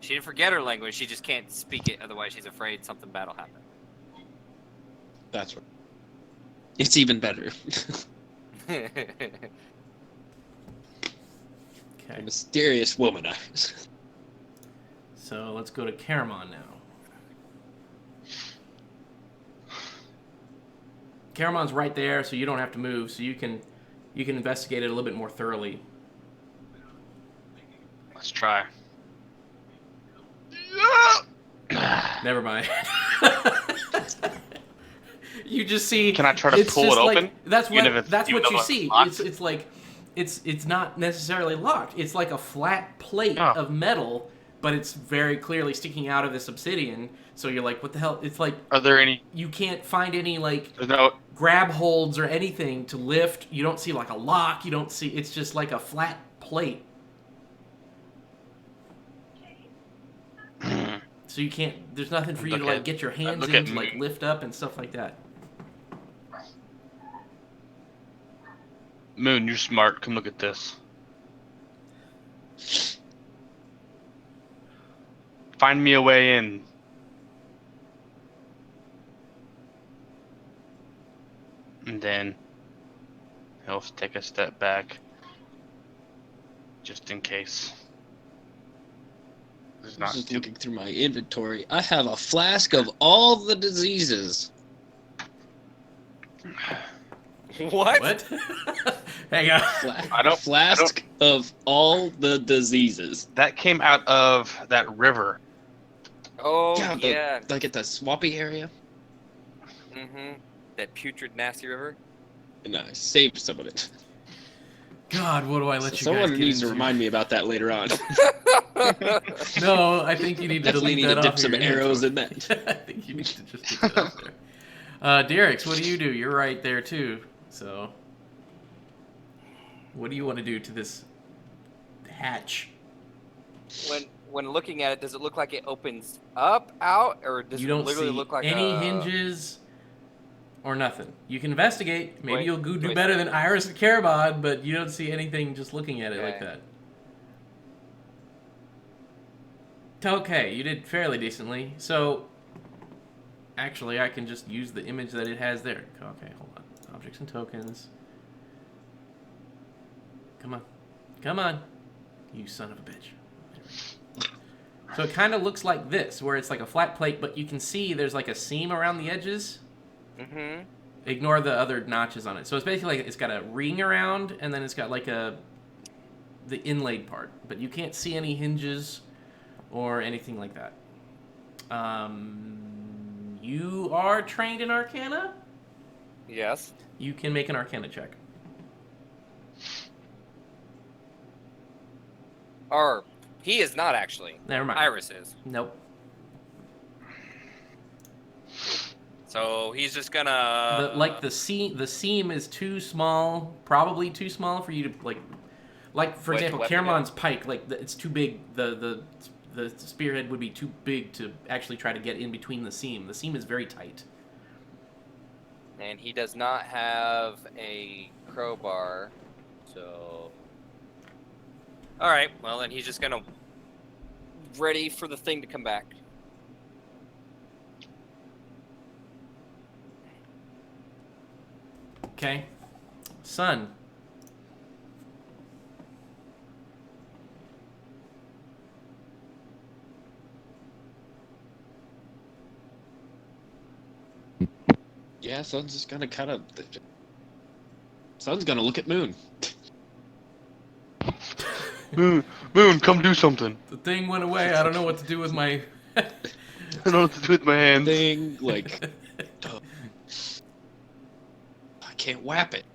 She didn't forget her language. She just can't speak it. Otherwise, she's afraid something bad will happen. That's right. It's even better. Okay. A mysterious womanizer. So let's go to Caramon now. Caramon's right there, so you don't have to move. So you can investigate it a little bit more thoroughly. Let's try. Never mind. You just see. Can I try to pull it open? That's Even what if you it's see. locked? It's like it's not necessarily locked. It's like a flat plate of metal, but it's very clearly sticking out of this obsidian. So you're like, what the hell? It's like. Are there any? You can't find any like There's no. grab holds or anything to lift. You don't see like a lock. You don't see. It's just like a flat plate. So you can't. There's nothing for you to like get your hands in to like lift up and stuff like that. Moon, you're smart. Come look at this. Find me a way in. And then he'll take a step back. Just in case. There's not Just too. looking through my inventory. I have a flask of all the diseases. What? What? Hang on. Flask of all the diseases. That came out of that river. Oh Yeah, yeah. like at the swampy area. Mm-hmm. That putrid, nasty river. And I saved some of it. God, what do I let you Someone guys get needs to into? remind me about that later on. No, I think you need to Definitely delete need that to off dip some your arrows in inventory. that. I think you need to just get that off there. Derek's, what do? You're right there too. So, what do you want to do to this hatch? when looking at it, does it look like it opens up, out, or does You it don't literally see look like any a... hinges or nothing. You can investigate. Maybe Wait, you'll do wait. better than Iris and Carabod, but you don't see anything just looking at it like Okay. that. Okay, you did fairly decently. So, actually, I can just use the image that it has there. Okay, hold on. Objects and tokens. Come on. Come on. You son of a bitch. So it kind of looks like this, where it's like a flat plate, but you can see there's like a seam around the edges. Mm-hmm. Ignore the other notches on it. So it's basically like it's got a ring around, and then it's got like the inlaid part. But you can't see any hinges or anything like that. You are trained in Arcana? Yes. You can make an Arcana check. Or he is not actually. Never mind. Iris is. Nope. So he's just gonna... The seam is too small, probably too small for you to like for Wait, example, weapon Caramon's pike, it's too big. The spearhead would be too big to actually try to get in between the seam. The seam is very tight. And he does not have a crowbar, so... Alright, well then he's just gonna... ready for the thing to come back. Okay, Sun. Yeah, Sun's just gonna kind of. Sun's gonna look at Moon. Moon, come do something. The thing went away. I don't know what to do with my. I don't know what to do with my hands. Thing like, I can't whap it.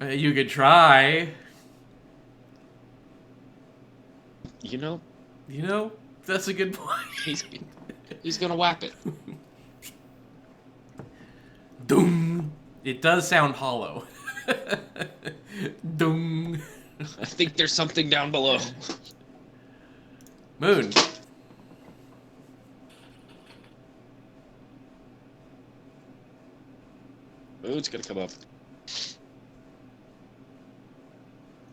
You could try. You know, You know, that's a good point. he's gonna whap it. Doom. It does sound hollow. Doom. I think there's something down below. Moon. Moon's gonna come up.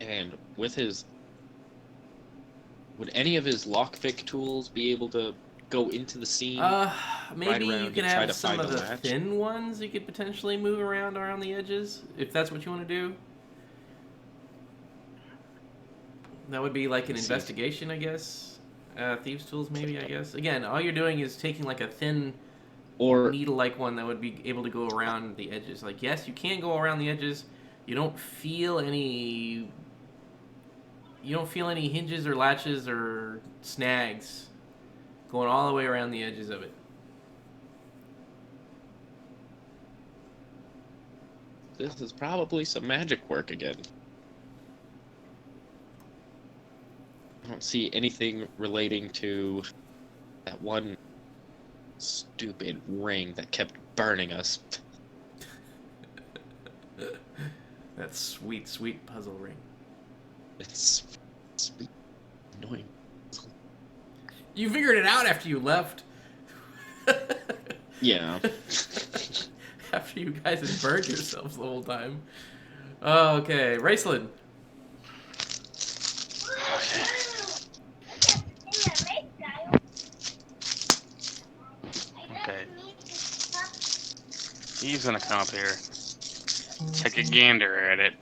And with his... Would any of his lockpick tools be able to go into the seam? Maybe around you and can try have to some find of a the latch? thin ones you could potentially move around the edges, if that's what you want to do. That would be like an Let's see. investigation, I guess. Thieves' tools, maybe, I guess. Again, all you're doing is taking like a thin Or needle-like one that would be able to go around the edges. Like, yes, you can go around the edges. You don't feel any hinges or latches or snags going all the way around the edges of it. this is probably some magic work again. I don't see anything relating to that one stupid ring that kept burning us. That sweet, sweet puzzle ring. It's annoying. You figured it out after you left. Yeah. After you guys had burned yourselves the whole time. Okay, Raceland. Okay. He's gonna come up here. Take a gander at it.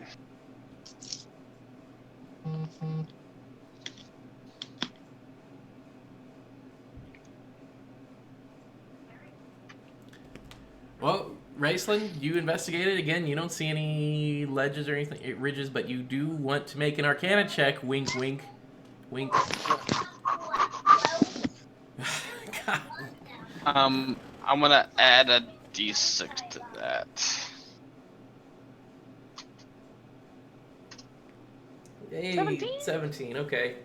Well, Raceland, you investigated again. You don't see any ledges or anything, ridges, but you do want to make an Arcana check. Wink, wink, wink. God. I'm gonna add a d6 to that. Hey, 17, okay.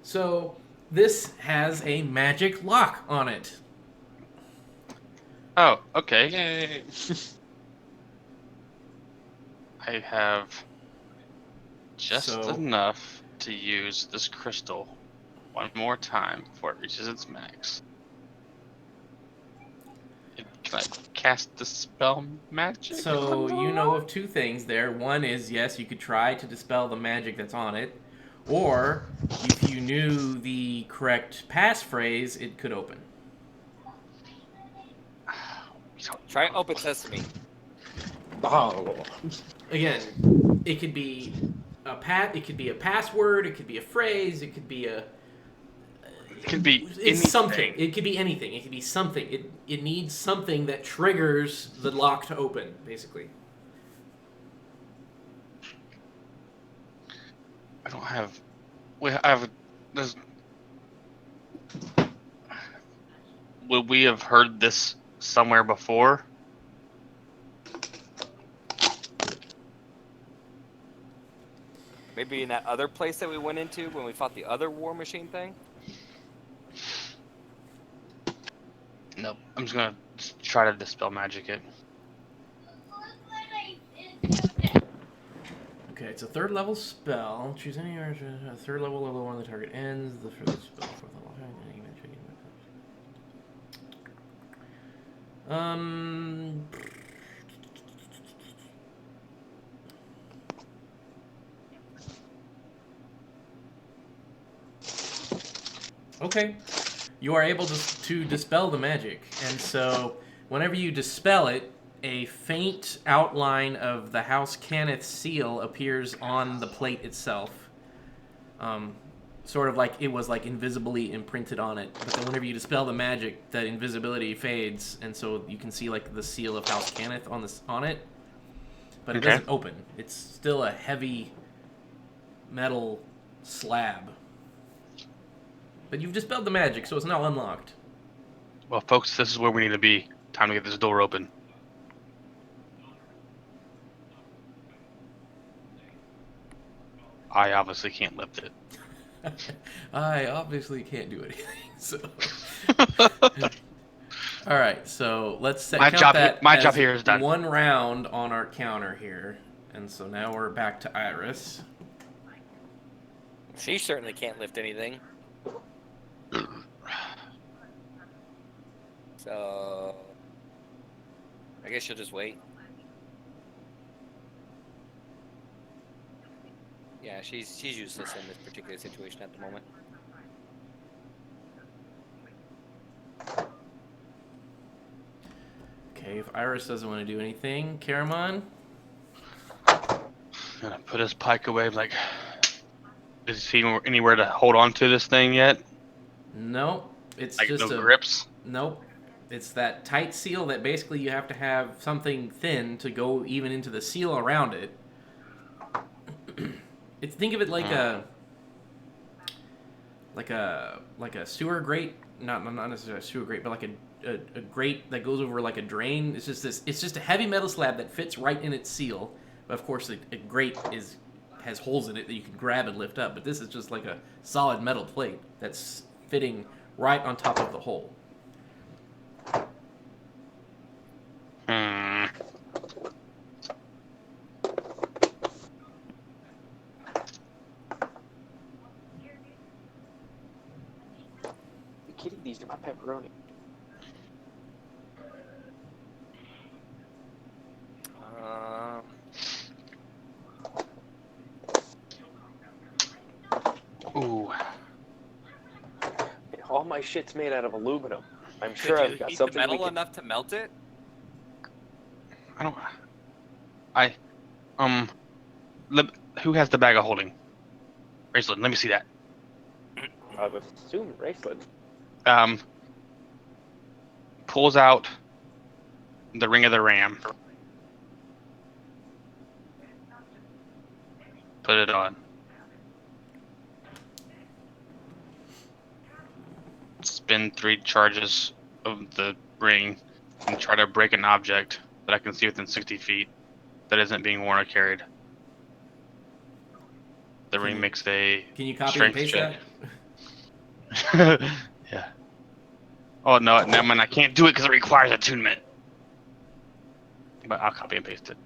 So, this has a magic lock on it. Oh, okay. Yay. I have just So- enough to use this crystal one more time before it reaches its max. Can I cast Dispel Magic? So you know of two things there. One is, yes, you could try to dispel the magic that's on it, or if you knew the correct passphrase, it could open. Try open sesame. Oh. Again, it could be it could be a password, it could be a phrase, it could be a It could be it's anything. something. It could be anything. It could be something. It needs something that triggers the lock to open, basically. I don't have. I have. There's. Would we have heard this somewhere before? Maybe in that other place that we went into when we fought the other war machine thing? Nope. I'm just gonna try to dispel magic it. Okay, it's a third level spell. Choose any third level one the target ends. The further spell fourth level. Okay. You are able to dispel the magic, and so whenever you dispel it, a faint outline of the House Cannith seal appears on the plate itself. Sort of like it was like invisibly imprinted on it. But then whenever you dispel the magic, that invisibility fades, and so you can see like the seal of House Cannith on it. But it Okay. doesn't open. It's still a heavy metal slab. But you've dispelled the magic, so it's now unlocked. Well, folks, this is where we need to be. Time to get this door open. I obviously can't lift it. I obviously can't do anything, so... Alright, so let's My count job- that my as job here is done. one round on our counter here. And so now we're back to Iris. She certainly can't lift anything. So I guess she'll just wait. Yeah, she's useless in this particular situation at the moment. Okay, if Iris doesn't want to do anything, Caramon? Gonna put his pike away. Like, does he see anywhere to hold on to this thing yet? Nope. It's Like just no a... grips? Nope. It's that tight seal that basically you have to have something thin to go even into the seal around it. Think of it like a sewer grate, not necessarily a sewer grate, but like a grate that goes over like a drain. It's just a heavy metal slab that fits right in its seal. But of course, a grate has holes in it that you can grab and lift up. But this is just like a solid metal plate that's fitting right on top of the hole. Kitty, these are my pepperoni. Ooh. All my shit's made out of aluminum. I'm Could sure you I've got heat the something we metal can... enough to melt it? Who has the bag of holding? Raceland, let me see that. I would assume Raceland. Pulls out the ring of the ram. Put it on. Spin 3 charges of the ring and try to break an object that I can see within 60 feet that isn't being worn or carried. The ring makes a Can you copy and strength paste check. that? Yeah. Oh no, I can't do it because it requires attunement. But I'll copy and paste it.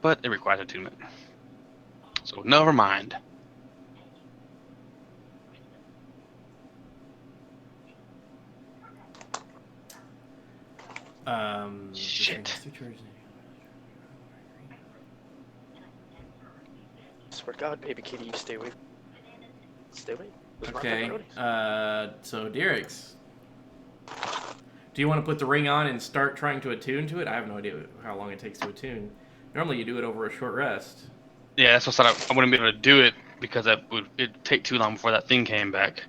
but it requires attunement. So never mind. Shit. Swear to God, baby kitty, you stay away. Stay away. Those are my Okay. pepperonis. So Derek's. Do you want to put the ring on and start trying to attune to it? I have no idea how long it takes to attune. Normally, you do it over a short rest. Yeah, that's what I said. I wouldn't be able to do it because it'd take too long before that thing came back.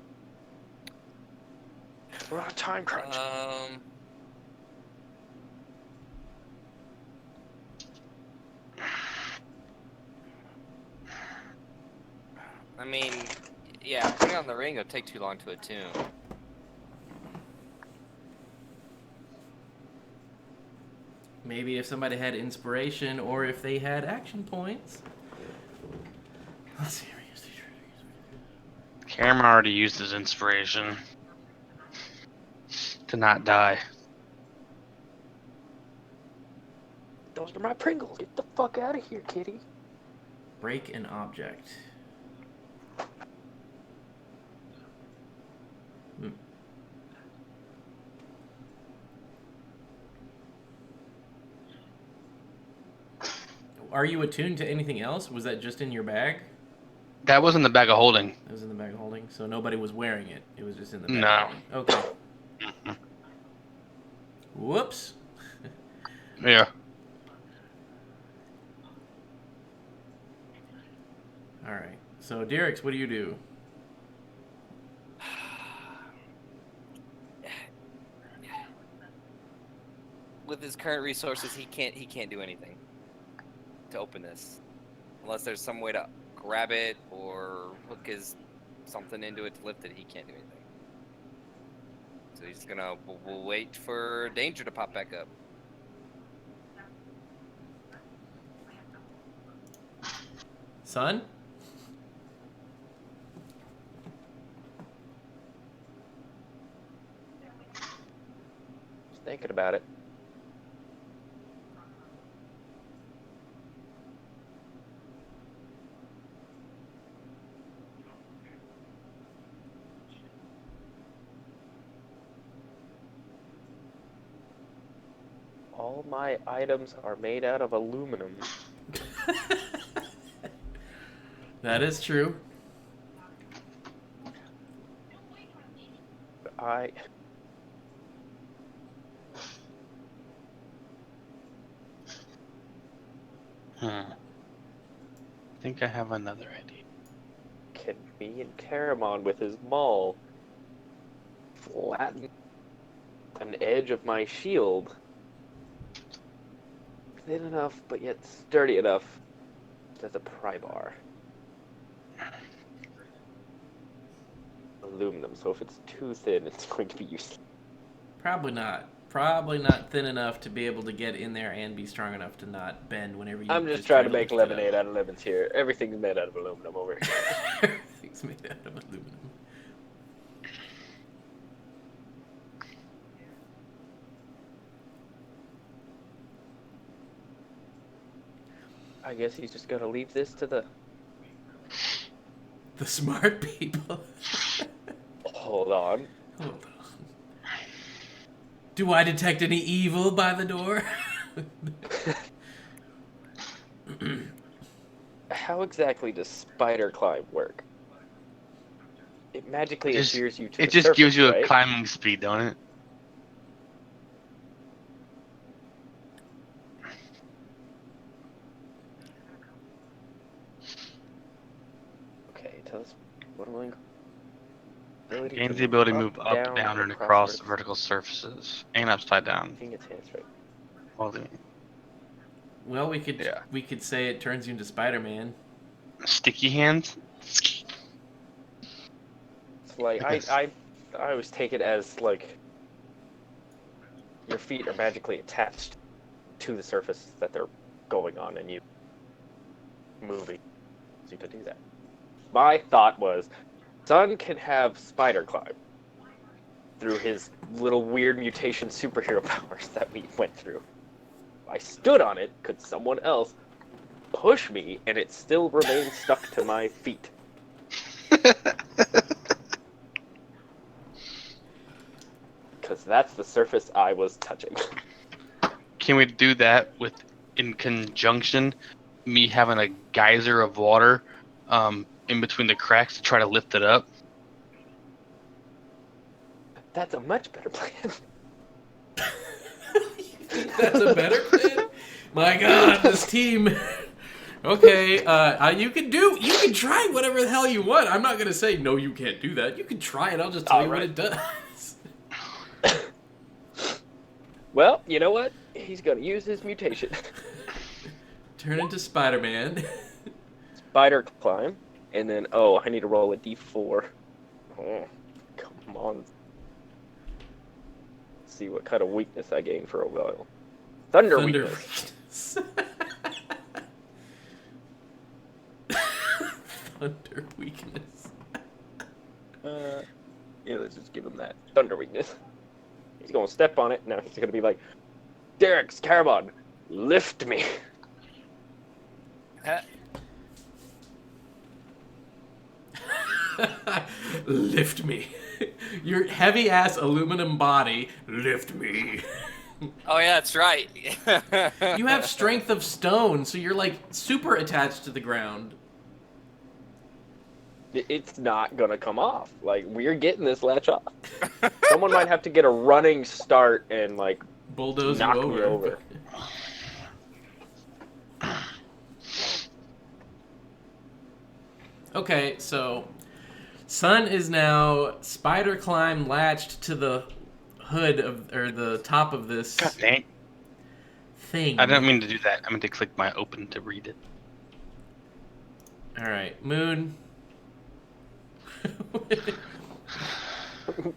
We're on a time crunch. I mean, yeah, putting on the ring will take too long to attune. Maybe if somebody had inspiration or if they had action points. Let's see. Cameron already used his inspiration to not die. Those are my Pringles. Get the fuck out of here, kitty. Break an object. Are you attuned to anything else? Was that just in your bag? That was in the bag of holding. It was in the bag of holding, so nobody was wearing it. It was just in the bag No. of holding. Okay. Mhm. Whoops. Yeah. All right. So, Derek's, what do you do? With his current resources, he can't do anything to open this, unless there's some way to grab it or hook his something into it to lift it. He can't do anything. So he's gonna we'll wait for danger to pop back up. Son? Just thinking about it. All my items are made out of aluminum. That is true. I I think I have another idea. can me and Caramon with his maul flatten an edge of my shield thin enough but yet sturdy enough as a pry bar. Aluminum, so if it's too thin, it's going to be useless. Probably not. Probably not thin enough to be able to get in there and be strong enough to not bend whenever you. I'm just trying to try make lift it up. lemonade out of lemons here. Everything's made out of aluminum over here. Everything's made out of aluminum. I guess he's just gonna leave this to the... The smart people. Hold on. Hold on. Do I detect any evil by the door? How exactly does spider climb work? It magically adheres you to It the just surface, gives you a right? climbing speed, don't it? Okay, tell us what am I... Ability Gains to the ability to move up, up, down, and across vertical- vertical surfaces, and upside I down. think it's hands right. Well, Well, we could Yeah. we could say it turns you into Spider-Man. sticky hands. It's like Yes. I always take it as like your feet are magically attached to the surface that they're going on, and you moving so you can do that. My thought was, Sun can have spider climb through his little weird mutation superhero powers that we went through. I stood on it. Could someone else push me, and it still remains stuck to my feet. Because that's the surface I was touching. Can we do that with, in conjunction, me having a geyser of water in between the cracks to try to lift it up? That's a much better plan. That's a better plan. My God, this team. Okay, you can try whatever the hell you want. I'm not gonna say no, you can't do that. You can try it. I'll just tell you what it does. Well, you know what? He's gonna use his mutation. Turn into Spider-Man. Spider climb, and then I need to roll a d4. Oh, come on. Let's see what kind of weakness I gain for a while. Thunder weakness. Thunder weakness. Yeah, let's just give him that thunder weakness. He's gonna step on it. Now he's gonna be like, Derek's Carbon, lift me. Lift me. Your heavy ass aluminum body, lift me. Oh yeah, that's right. You have strength of stone, so you're like super attached to the ground. It's not gonna come off. Like, we're getting this latch off. Someone might have to get a running start and like Bulldoze knock you me over. Okay, so Sun is now spider climb latched to the hood of, or the top of this God dang. thing. I didn't mean to do that. I meant to click my open to read it. All right, Moon.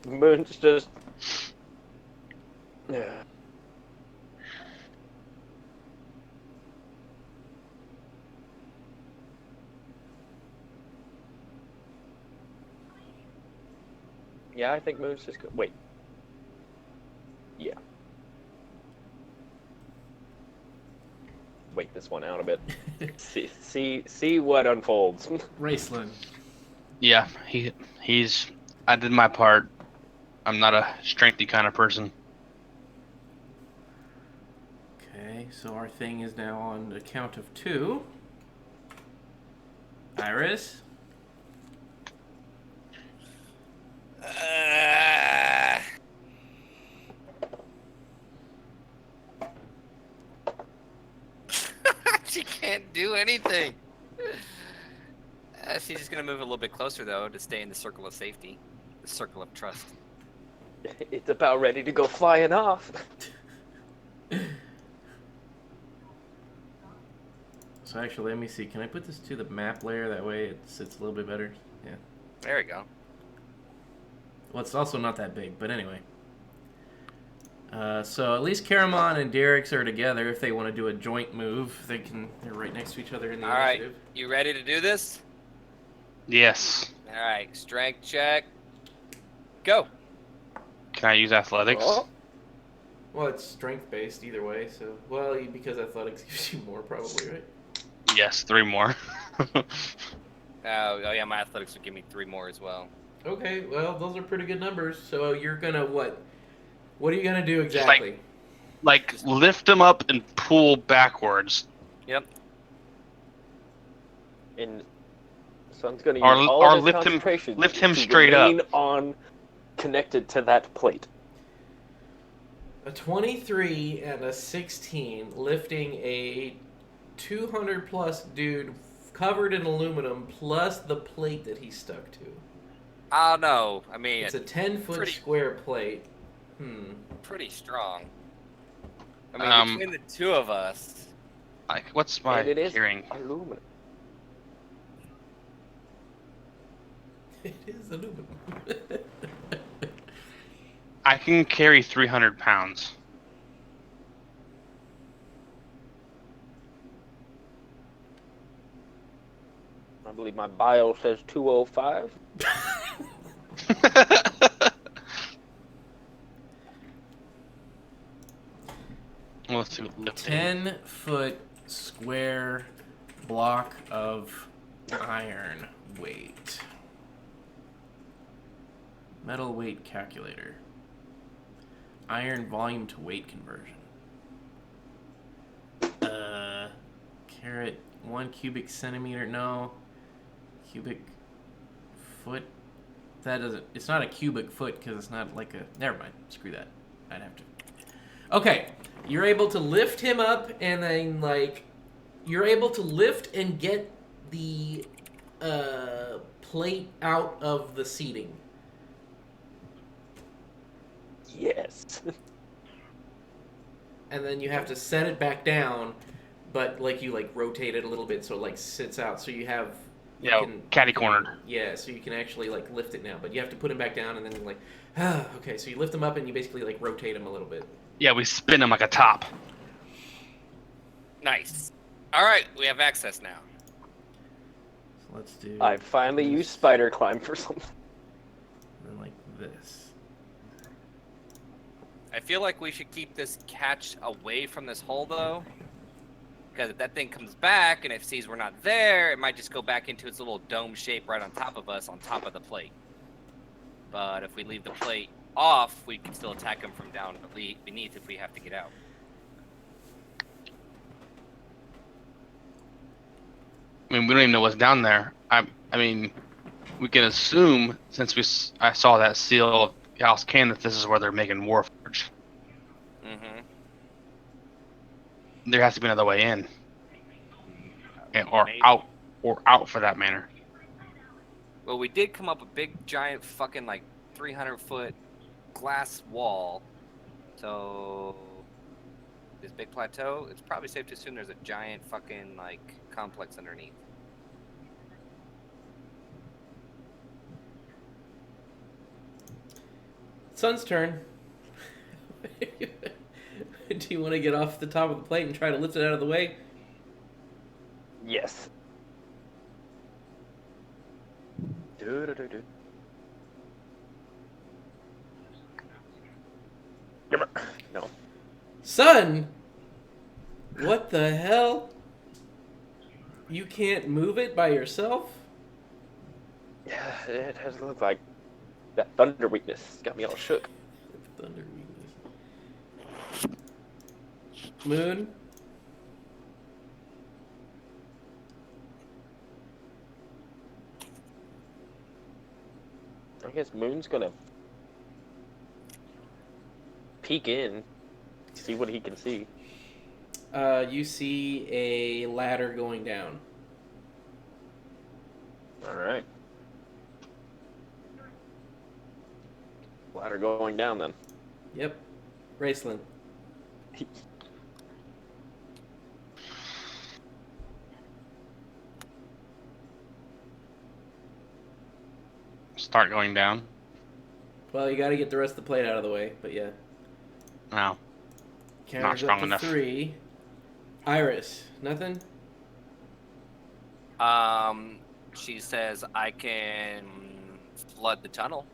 Moon's just. Yeah. Yeah, I think Moon's just. Wait. Yeah. Wait this one out a bit. See what unfolds. Raceland. Yeah, he's. I did my part. I'm not a strengthy kind of person. Okay, so our thing is now on the count of 2. Iris. She can't do anything. She's just gonna move a little bit closer though to stay in the circle of safety, the circle of trust. It's about ready to go flying off. So actually, let me see. Can I put this to the map layer? That way it sits a little bit better. Yeah. There we go. Well, it's also not that big, but anyway. So at least Caramon and Derek's are together. If they want to do a joint move, they're right next to each other in the All right, initiative. you ready to do this? Yes. All right, strength check. Go. Can I use athletics? Oh, Well, it's strength based either way. So, because athletics gives you more, probably, right? Yes, 3 more. Oh yeah, my athletics would give me 3 more as well. Okay, well, those are pretty good numbers. So you're gonna what? What are you gonna do exactly? Like lift him up and pull backwards. Yep. and Sun's gonna use Or all of his lift him- concentration lift him to straight up. remain on connected to that plate. A 23 and a 16, lifting a 200 plus dude covered in aluminum plus the plate that he's stuck to. I don't know. I mean, It's a 10-foot pretty- square plate. pretty strong. I mean, between the two of us. Like, what's my And it is hearing? aluminum. It is aluminum. I can carry 300 pounds. I believe my bio says 205. Let's see what lifting. 10-foot square block of iron weight. Metal weight calculator. Iron volume to weight conversion. Carat 1 cubic centimeter. No. Cubic foot. That doesn't. It's not a cubic foot because it's not like a. Never mind. Screw that. I'd have to. Okay. You're able to lift him up and then, like. You're able to lift and get the plate out of the seating. Yes. And then you have to set it back down, but like you like rotate it a little bit so it like sits out. So you have catty cornered. Yeah, so you can actually like lift it now, but you have to put him back down and then like okay, so you lift him up and you basically like rotate him a little bit. Yeah, we spin him like a top. Nice. All right, we have access now. So let's do. I finally this, used spider climb for something. and then like this. I feel like we should keep this catch away from this hole, though. Because if that thing comes back and it sees we're not there, it might just go back into its little dome shape right on top of us, on top of the plate. But if we leave the plate off, we can still attack him from down beneath if we have to get out. I mean, we don't even know what's down there. I mean, we can assume since I saw that seal of Gauss Can that this is where they're making Warforge. Mm-hmm. There has to be another way in, or Maybe. out for that matter. Well, we did come up a big, giant, fucking like 300-foot glass wall. So this big plateau, it's probably safe to assume there's a giant fucking like complex underneath. Sun's turn. Do you want to get off the top of the plate and try to lift it out of the way? Yes. Do. No. Sun! What the hell? You can't move it by yourself? Yeah, it has looked like that thunder weakness got me all shook. Thunder weakness. Moon? I guess Moon's gonna peek in, see what he can see. You see a ladder going down. Alright. Ladder going down then. Yep. Raceland. Start going down. Well, you gotta get the rest of the plate out of the way, but yeah. No. Counter's strong up to enough. 3. Iris, nothing? She says I can flood the tunnel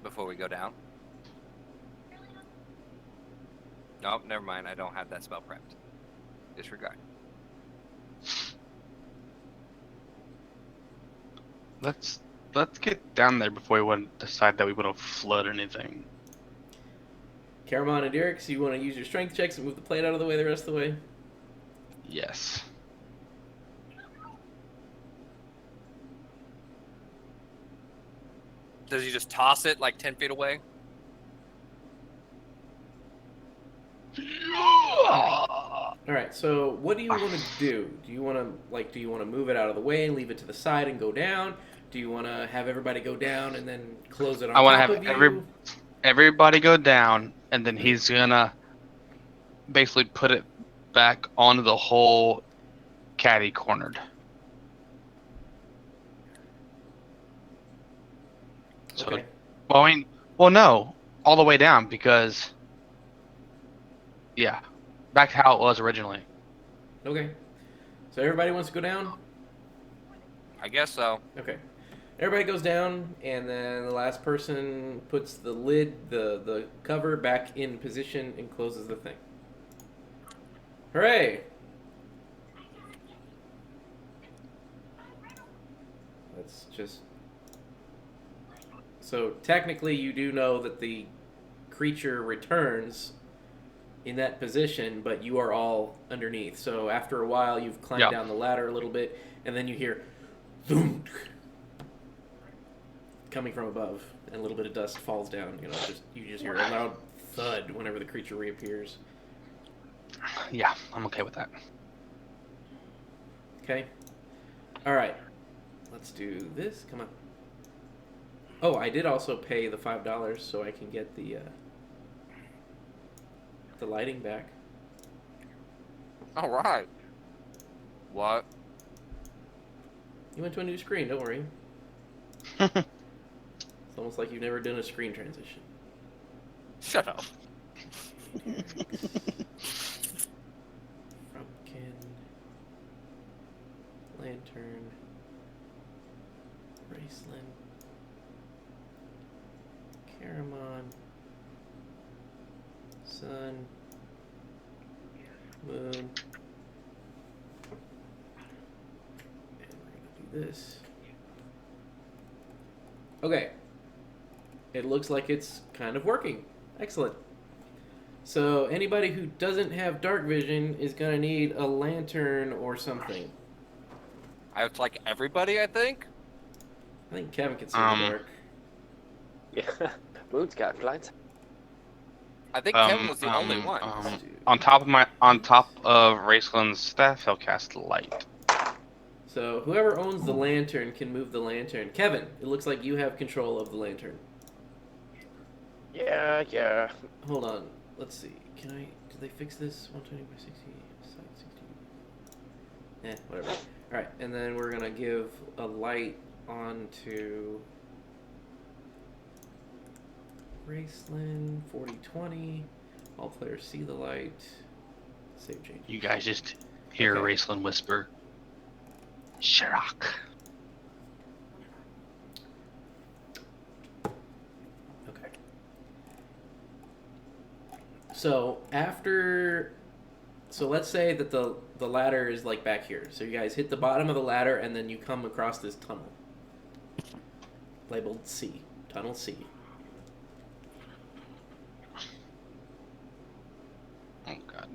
before we go down. Nope, never mind. I don't have that spell prepped. Disregard. Let's get down there before we want to decide that we want to flood anything. Caramon and Derek, so you want to use your strength checks and move the plate out of the way the rest of the way? Yes. Does he just toss it like 10 feet away? Alright, so what do you want to do? Do you want to move it out of the way and leave it to the side and go down? Do you want to have everybody go down and then close it on I want top to of have you? everybody go down, and then he's gonna basically put it back onto the whole caddy cornered. So, Okay. well, I mean, well, no, all the way down because, yeah, back to how it was originally. Okay. So everybody wants to go down? I guess so. Okay. Everybody goes down, and then the last person puts the lid, the cover back in position and closes the thing. Hooray! That's just. So technically, you do know that the creature returns in that position, but you are all underneath. So after a while, you've climbed Yeah. down the ladder a little bit, and then you hear thunk coming from above, and a little bit of dust falls down. You just hear a loud thud whenever the creature reappears. Yeah, I'm okay with that. Okay. All right. Let's do this. Come on. Oh, I did also pay the $5 so I can get the lighting back. All right. What? You went to a new screen. Don't worry. It's almost like you've never done a screen transition. Shut up. Frumpkin. Lantern. Raceland. Caramon. Sun. Moon. And we're going to do this. Okay. It looks like it's kind of working. Excellent. So anybody who doesn't have dark vision is going to need a lantern or something. I have like everybody, I think. I think Kevin can see in the dark. Yeah. Moon's got lights. I think Kevin was the only one. On top of Raceland's staff, he'll cast light. So whoever owns the lantern can move the lantern. Kevin, it looks like you have control of the lantern. Yeah. Hold on. Let's see. Did they fix this? 120 by 60, side 60. Whatever. Alright, and then we're going to give a light onto Raceland 4020. All players see the light. Save change. You guys just hear Okay. Raceland whisper, Sherrock. Okay. So let's say that the ladder is like back here. So you guys hit the bottom of the ladder and then you come across this tunnel. Labeled C. Tunnel C.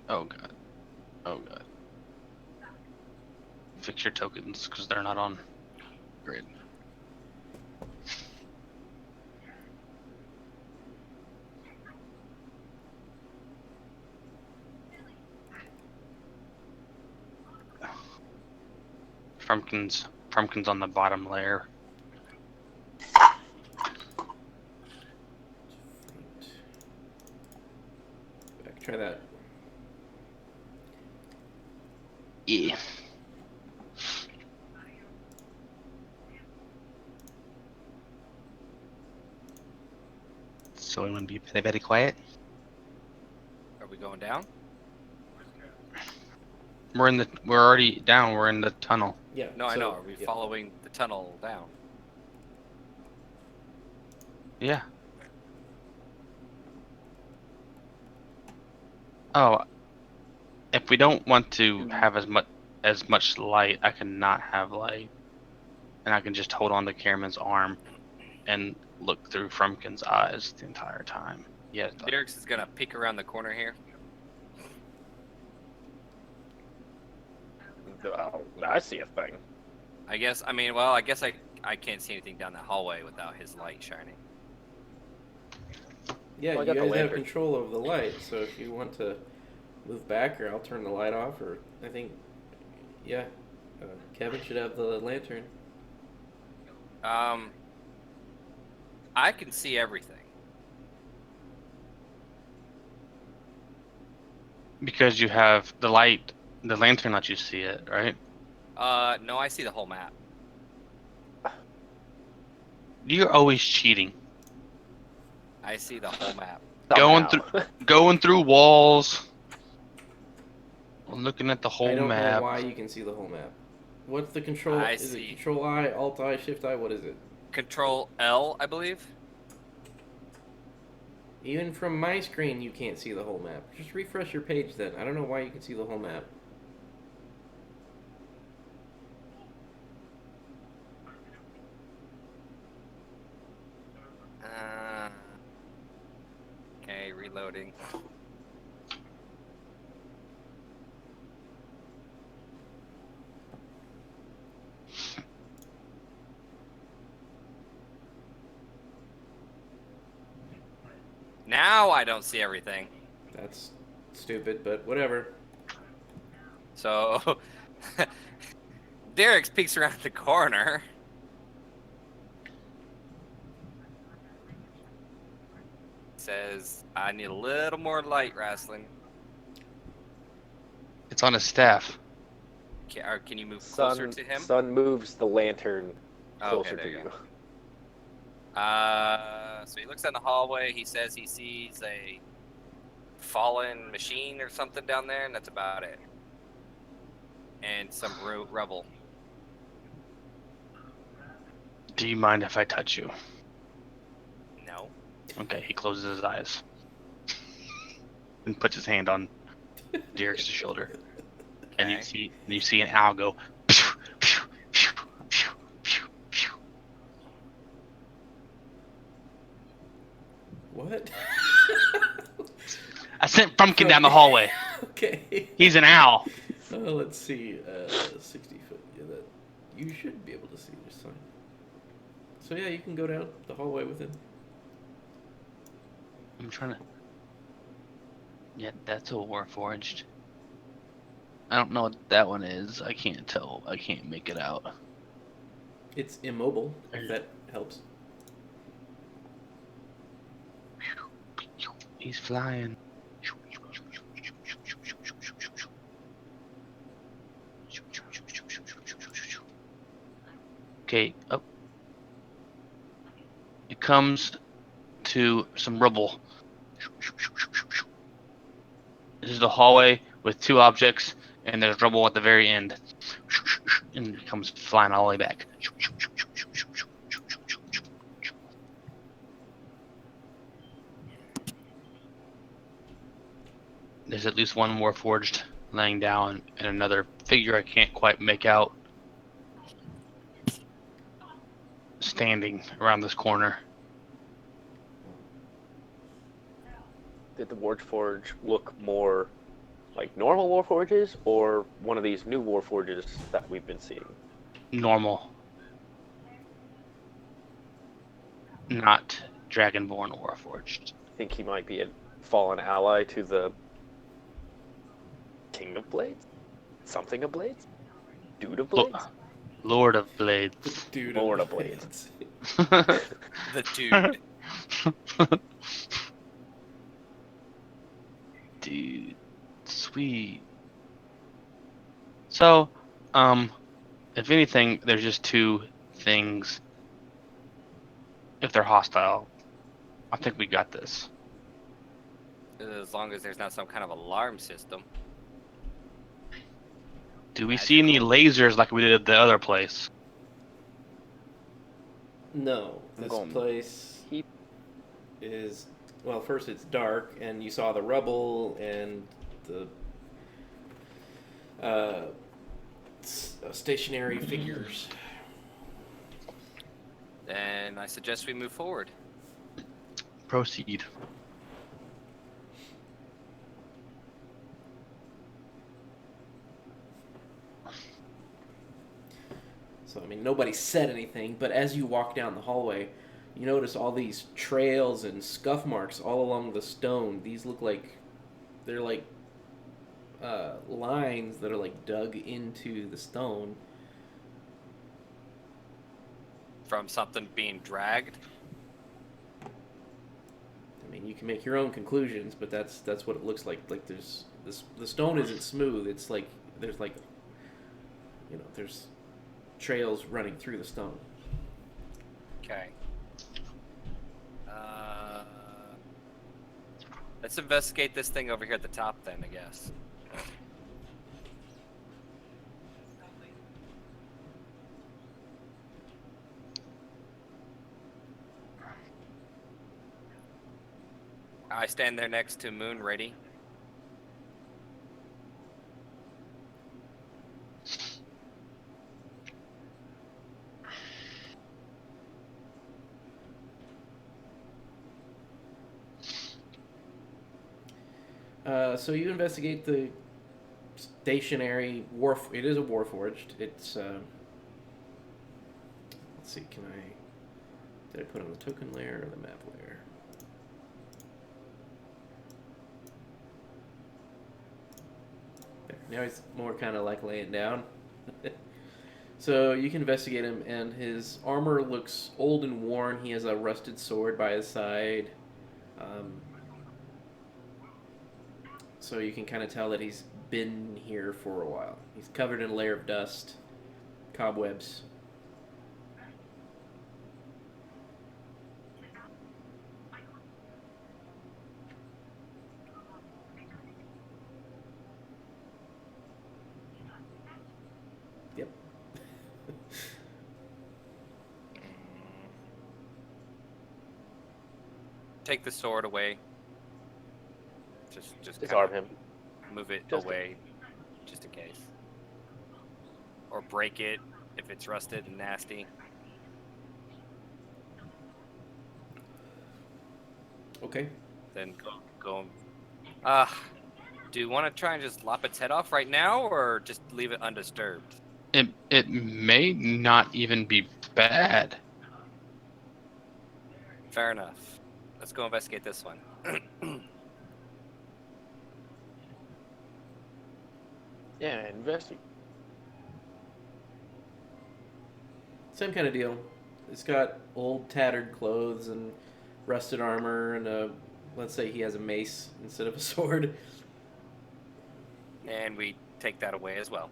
Oh god. Fix your tokens, because they're not on grid. Frumpkin's on the bottom layer. Back. Try that. Yeah. So we want to be very quiet. Are we going down? We're already down. We're in the tunnel. Yeah. No, I so- know. Are we yeah. following the tunnel down? Yeah. Oh, if we don't want to have as much light, I can not have light, and I can just hold on to Cameron's arm and look through Frumpkin's eyes the entire time. Yeah. Derek's is gonna peek around the corner here. Oh, I see a thing. I guess I can't see anything down that hallway without his light shining. Yeah, Well, I you got the guys have lantern. control over the light, so if you want to move back, or I'll turn the light off, or I think, yeah, Kevin should have the lantern. I can see everything. Because you have the light, the lantern lets you see it, right? No, I see the whole map. You're always cheating. I see the whole map. Going through walls. Looking at the whole I don't map. know why you can see the whole map. What's the control? I Is see. it Control I, Alt I, Shift I? What is it? Control L, I believe. Even from my screen, you can't see the whole map. Just refresh your page then. I don't know why you can see the whole map. reloading. Now I don't see everything. That's stupid, but whatever. So Derek peeks around the corner. Says, I need a little more light, Wrestling. It's on his staff. Can you move closer to him? Sun moves the lantern closer there to you you. go. So he looks down the hallway. He says he sees a fallen machine or something down there, and that's about it. And some rubble. Do you mind if I touch you? No. Okay, he closes his eyes and puts his hand on Derek's shoulder, and you see an owl go. What? I sent Frumpkin down the hallway. Okay. He's an owl. Let's see. 60 foot. Yeah, that you should be able to see just fine. So yeah, you can go down the hallway with him. I'm trying to. Yeah, that's a Warforged. I don't know what that one is. I can't tell. I can't make it out. It's immobile, if that helps. He's flying. Okay, up. It comes to some rubble. This is the hallway with two objects, and there's rubble at the very end. And it comes flying all the way back. There's at least one more forged laying down, and another figure I can't quite make out standing around this corner. Did the Warforge look more like normal Warforges, or one of these new Warforges that we've been seeing? Normal. Not Dragonborn Warforged. Think he might be a fallen ally to the King of Blades? Something of Blades? Dude of Blades? Lord of Blades. Dude, Lord of Blades. The dude. Dude, sweet. So, if anything, there's just two things. If they're hostile, I think we got this. As long as there's not some kind of alarm system. Do we see any lasers like we did at the other place? No, I'm this going- place He- is, well, first it's dark, and you saw the rubble and the stationary figures. Then I suggest we move forward. Proceed. So, I mean, nobody said anything, but as you walk down the hallway, you notice all these trails and scuff marks all along the stone. These look like they're like lines that are like dug into the stone. From something being dragged. I mean, you can make your own conclusions, but that's what it looks like. Like there's this, the stone isn't smooth. It's like there's like, you know, there's trails running through the stone. Okay. Let's investigate this thing over here at the top then, I guess. I stand there next to Moon, ready. So you investigate the stationary wharf. It is a warforged. It's let's see. Can I? Did I put it on the token layer or the map layer? There. Now he's more kind of like laying down. So you can investigate him, and his armor looks old and worn. He has a rusted sword by his side. Um, so you can kind of tell that he's been here for a while. He's covered in a layer of dust, cobwebs. Yep. Take the sword away. Just Disarm kinda him. move it Just- away, just in case. Or break it if it's rusted and nasty. Okay. Then go. Do you want to try and just lop its head off right now, or just leave it undisturbed? It may not even be bad. Fair enough. Let's go investigate this one. Yeah, investigate. Same kind of deal. It's got old, tattered clothes and rusted armor, and let's say he has a mace instead of a sword. And we take that away as well.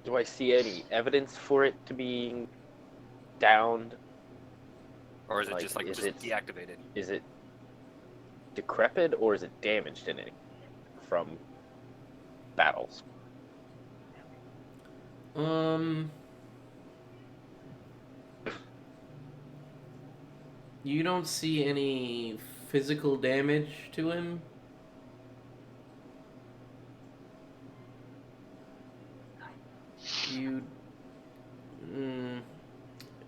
Do I see any evidence for it to being downed? Or is it Like, just like is just it- deactivated? Is it decrepit or is it damaged in any from battles? You don't see any physical damage to him. You,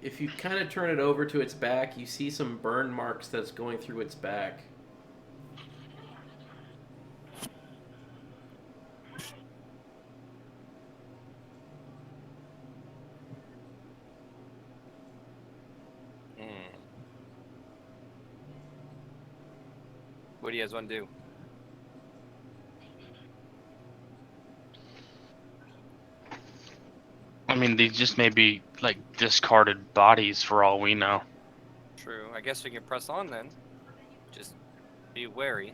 if you kind of turn it over to its back, you see some burn marks that's going through its back. Hmm. What do you guys want to do? I mean, these just may be like discarded bodies for all we know. True. I guess we can press on then. Just be wary.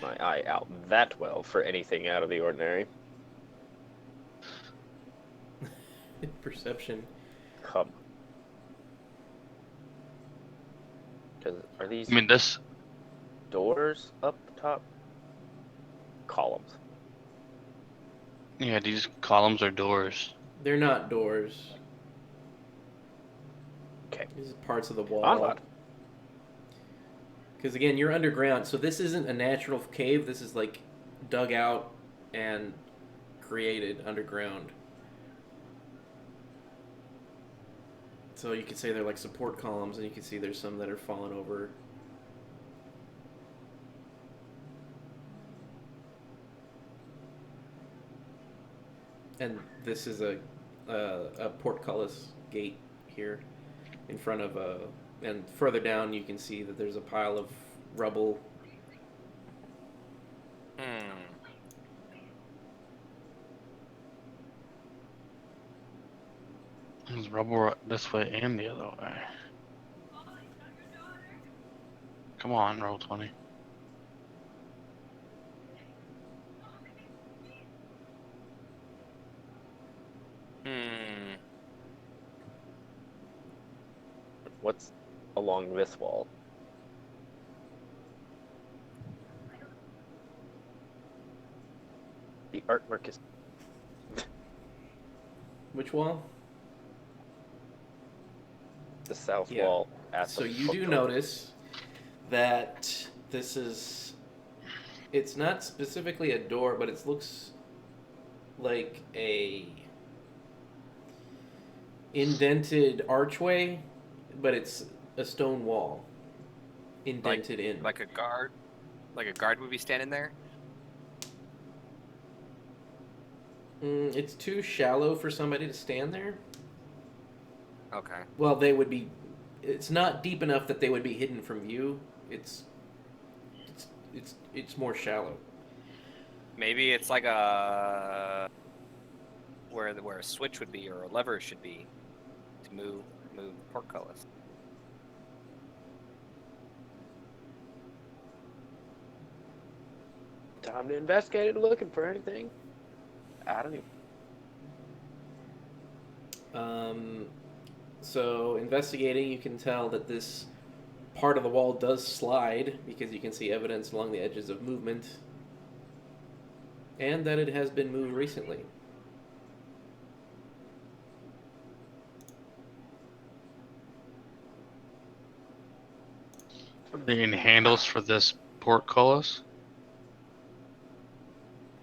My eye out that well for anything out of the ordinary. Perception. Come. Because are these I mean, this. doors up top? Columns. Yeah, these columns are doors. They're not doors. Okay. These are parts of the wall. Onward. Because again, you're underground, so this isn't a natural cave. This is like dug out and created underground. So you could say they're like support columns, and you can see there's some that are fallen over. And this is a portcullis gate here in front of a. And further down, you can see that there's a pile of rubble. Hmm. There's rubble this way and the other way. Come on, roll 20. Hmm. What's along this wall? The artwork is Which wall? the south Yeah. wall at So the you foot do door. notice that this is It's not specifically a door, but it looks like a indented archway, but it's a stone wall indented in. Like a guard? Like a guard would be standing there? It's too shallow for somebody to stand there. Okay. Well, they would be. It's not deep enough that they would be hidden from view. It's more shallow. Maybe it's like a where a switch would be or a lever should be to move the portcullis. Time to investigate it, looking for anything. I don't even. So investigating, you can tell that this part of the wall does slide because you can see evidence along the edges of movement, and that it has been moved recently. Are there any handles for this portcullis?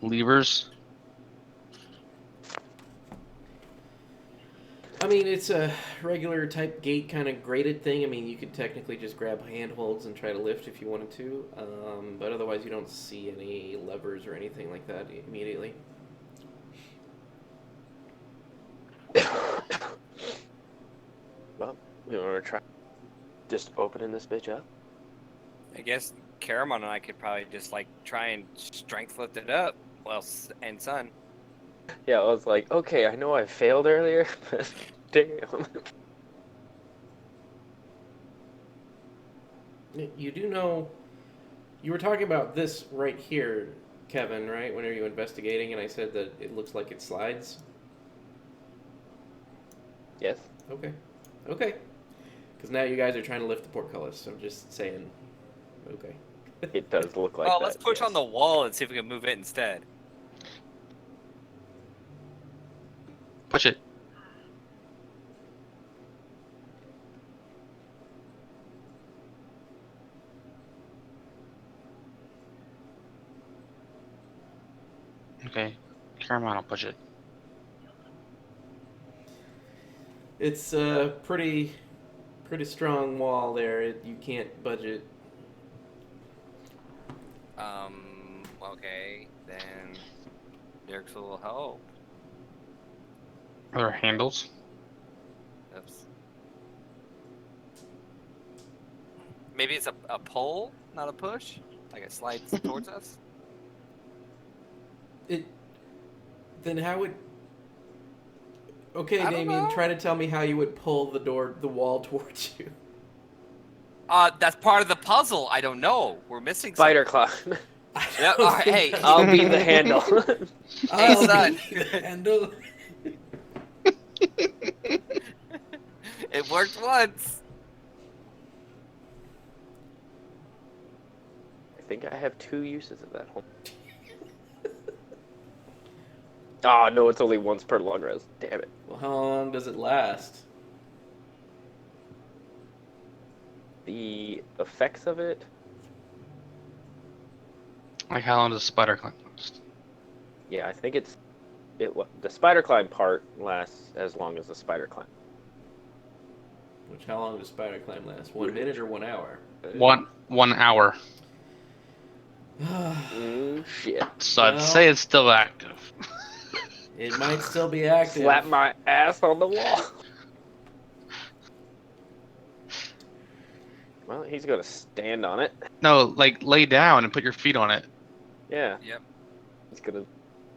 Levers? I mean, it's a regular type gate kind of grated thing. I mean, you could technically just grab handholds and try to lift if you wanted to, but otherwise you don't see any levers or anything like that immediately. Well, we want to try just opening this bitch up. I guess Caramon and I could probably just like try and strength lift it up. Well, and Sun. Yeah, I was like, okay, I know I failed earlier, but damn. You do know, you were talking about this right here, Kevin, right? When are you investigating? And I said that it looks like it slides. Yes. Okay. Okay. Because now you guys are trying to lift the portcullis, so I'm just saying, okay. It does look like Well, that. let's push yes. on the wall and see if we can move it instead. Push it. Okay. Caramon will push it. It's a pretty strong wall there. You can't budge it. Okay, then Dirks will help. Are there handles? Oops. Maybe it's a pull, not a push? Like it slides towards us? Then how would... Okay, I don't Damien, know. try to tell me how you would pull the wall towards you. That's part of the puzzle. I don't know. We're missing Spider climb. Yeah, all right, hey. I'll be the handle. I'll son. be the handle. It worked once. I think I have 2 uses of that home. Ah, no, it's only once per long rest. Damn it. Well, how long does it last? The effects of it, Like how long does spider climb last? yeah, I think the spider climb part lasts as long as the spider climb. Which, how long does spider climb last? 1 minute or 1 hour? 1 hour. Shit. So I'd Well- say it's still active. It might still be active. Slap my ass on the wall. Well, he's gonna stand on it. No, like lay down and put your feet on it. Yeah. Yep. He's gonna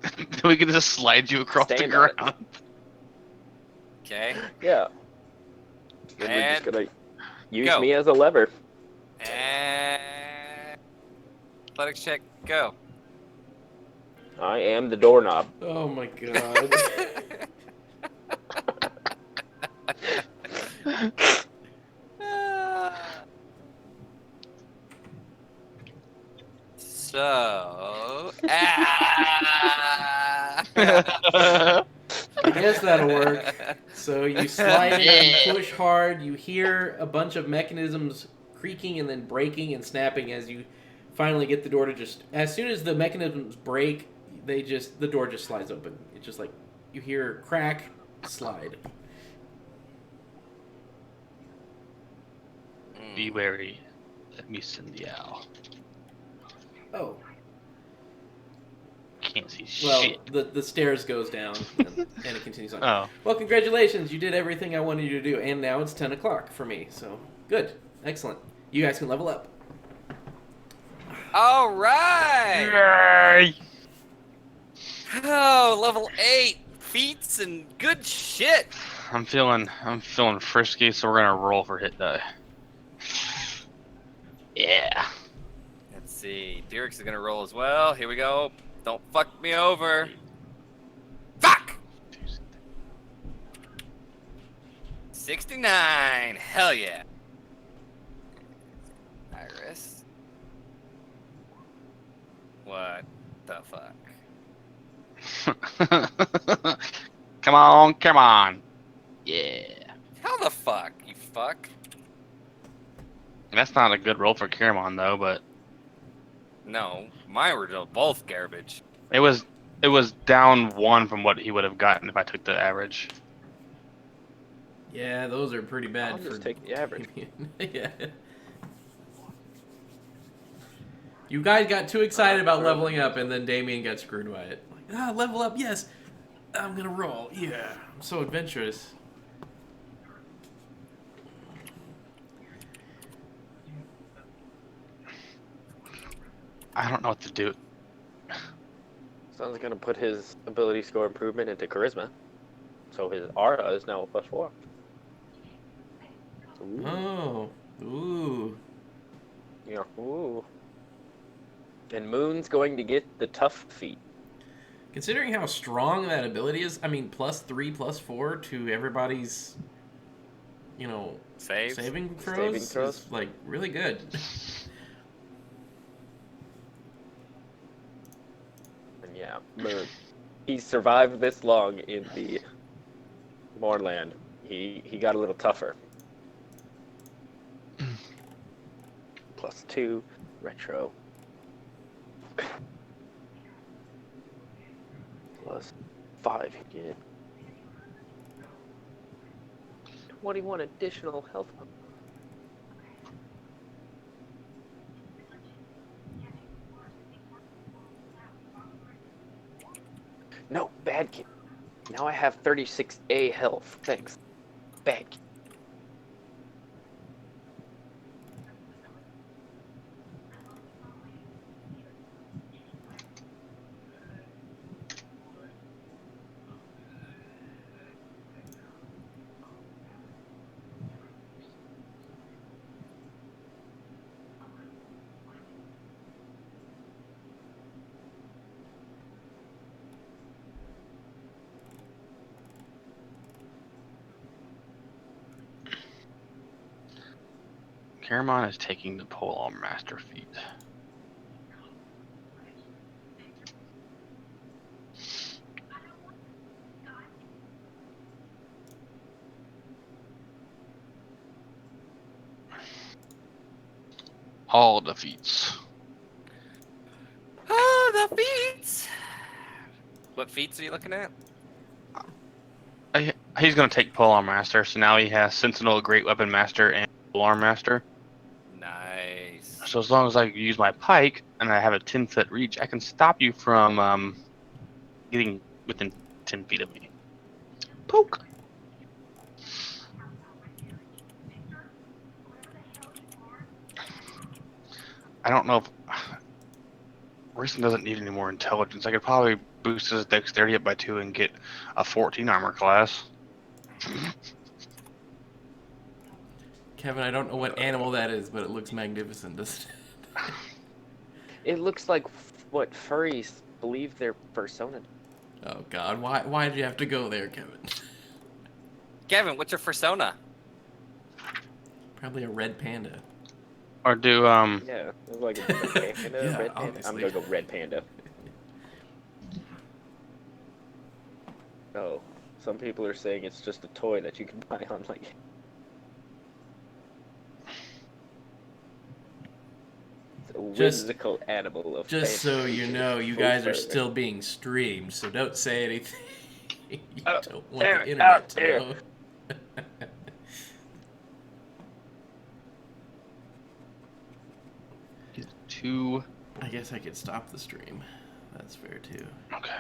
Then we can just slide you across the Stand on it. ground. Okay. yeah. And we're And just gonna use go. me as a lever. And athletics check, go. I am the doorknob. Oh my god. So, I guess that'll work. So you slide it and push hard. You hear a bunch of mechanisms creaking and then breaking and snapping as you finally get the door to just, as soon as the mechanisms break, the door just slides open. It's just like you hear crack, slide. Be wary. Let me send the owl. Oh, Can't see well, shit. the stairs goes down and it continues on. Oh. Well, congratulations, you did everything I wanted you to do, and now it's 10 o'clock for me. So good, excellent. You guys can level up. All right. Yay! Oh, level 8 feats and good shit. I'm feeling frisky, so we're gonna roll for hit die. Yeah. Let's see. Derek's is gonna roll as well. Here we go. Don't fuck me over. Fuck! 69. Hell yeah. Iris. What the fuck? Come on, come on. Yeah. How the fuck, you fuck? That's not a good roll for Caramon though, but No, mine were both garbage. it was down 1 from what he would have gotten if I took the average. Yeah, those are pretty bad. I'll just for take the average. Yeah. You guys got too excited about leveling up, and then Damien got screwed by it. Like, level up, yes. I'm gonna roll. Yeah, I'm so adventurous. I don't know what to do. Sounds gonna put his ability score improvement into charisma. So his aura is now a +4. Ooh. Oh, ooh. Yeah. Ooh. And Moon's going to get the tough feat. Considering how strong that ability is, I mean, +3, +4 to everybody's, Saves? saving throws, Saving throws? is, like, really good. And yeah, Moon. He survived this long in the Moorland. He got a little tougher. +2 retro. +5 hit. 21 additional health. No, bad kid. Now I have 36A health. Thanks. Bad kid. Caramon is taking the Polearm Master feat. All defeats. Ah, the feats! What feats are you looking at? He's going to take Polearm Master, so now he has Sentinel, Great Weapon Master, and Polearm Master. Nice. So as long as I use my pike and I have a 10-foot reach, I can stop you from getting within 10 feet of me. Poke. I don't know if Rison doesn't need any more intelligence. I could probably boost his dexterity up by 2 and get a 14 armor class. Kevin, I don't know what animal that is, but it looks magnificent, doesn't it? It looks like what furries believe their persona. Oh, God. Why did you have to go there, Kevin? Kevin, what's your persona? Probably a red panda. Or do Yeah, it's like a red panda. Yeah, Red panda. I'm obviously. gonna go red panda. Oh, some people are saying it's just a toy that you can buy on like. whimsical animal of Just so fantasy you is know, you full guys are fur. still being streamed, so don't say anything you Oh, don't want there, the internet to there. know. Get 2. I guess I could stop the stream. That's fair too. Okay.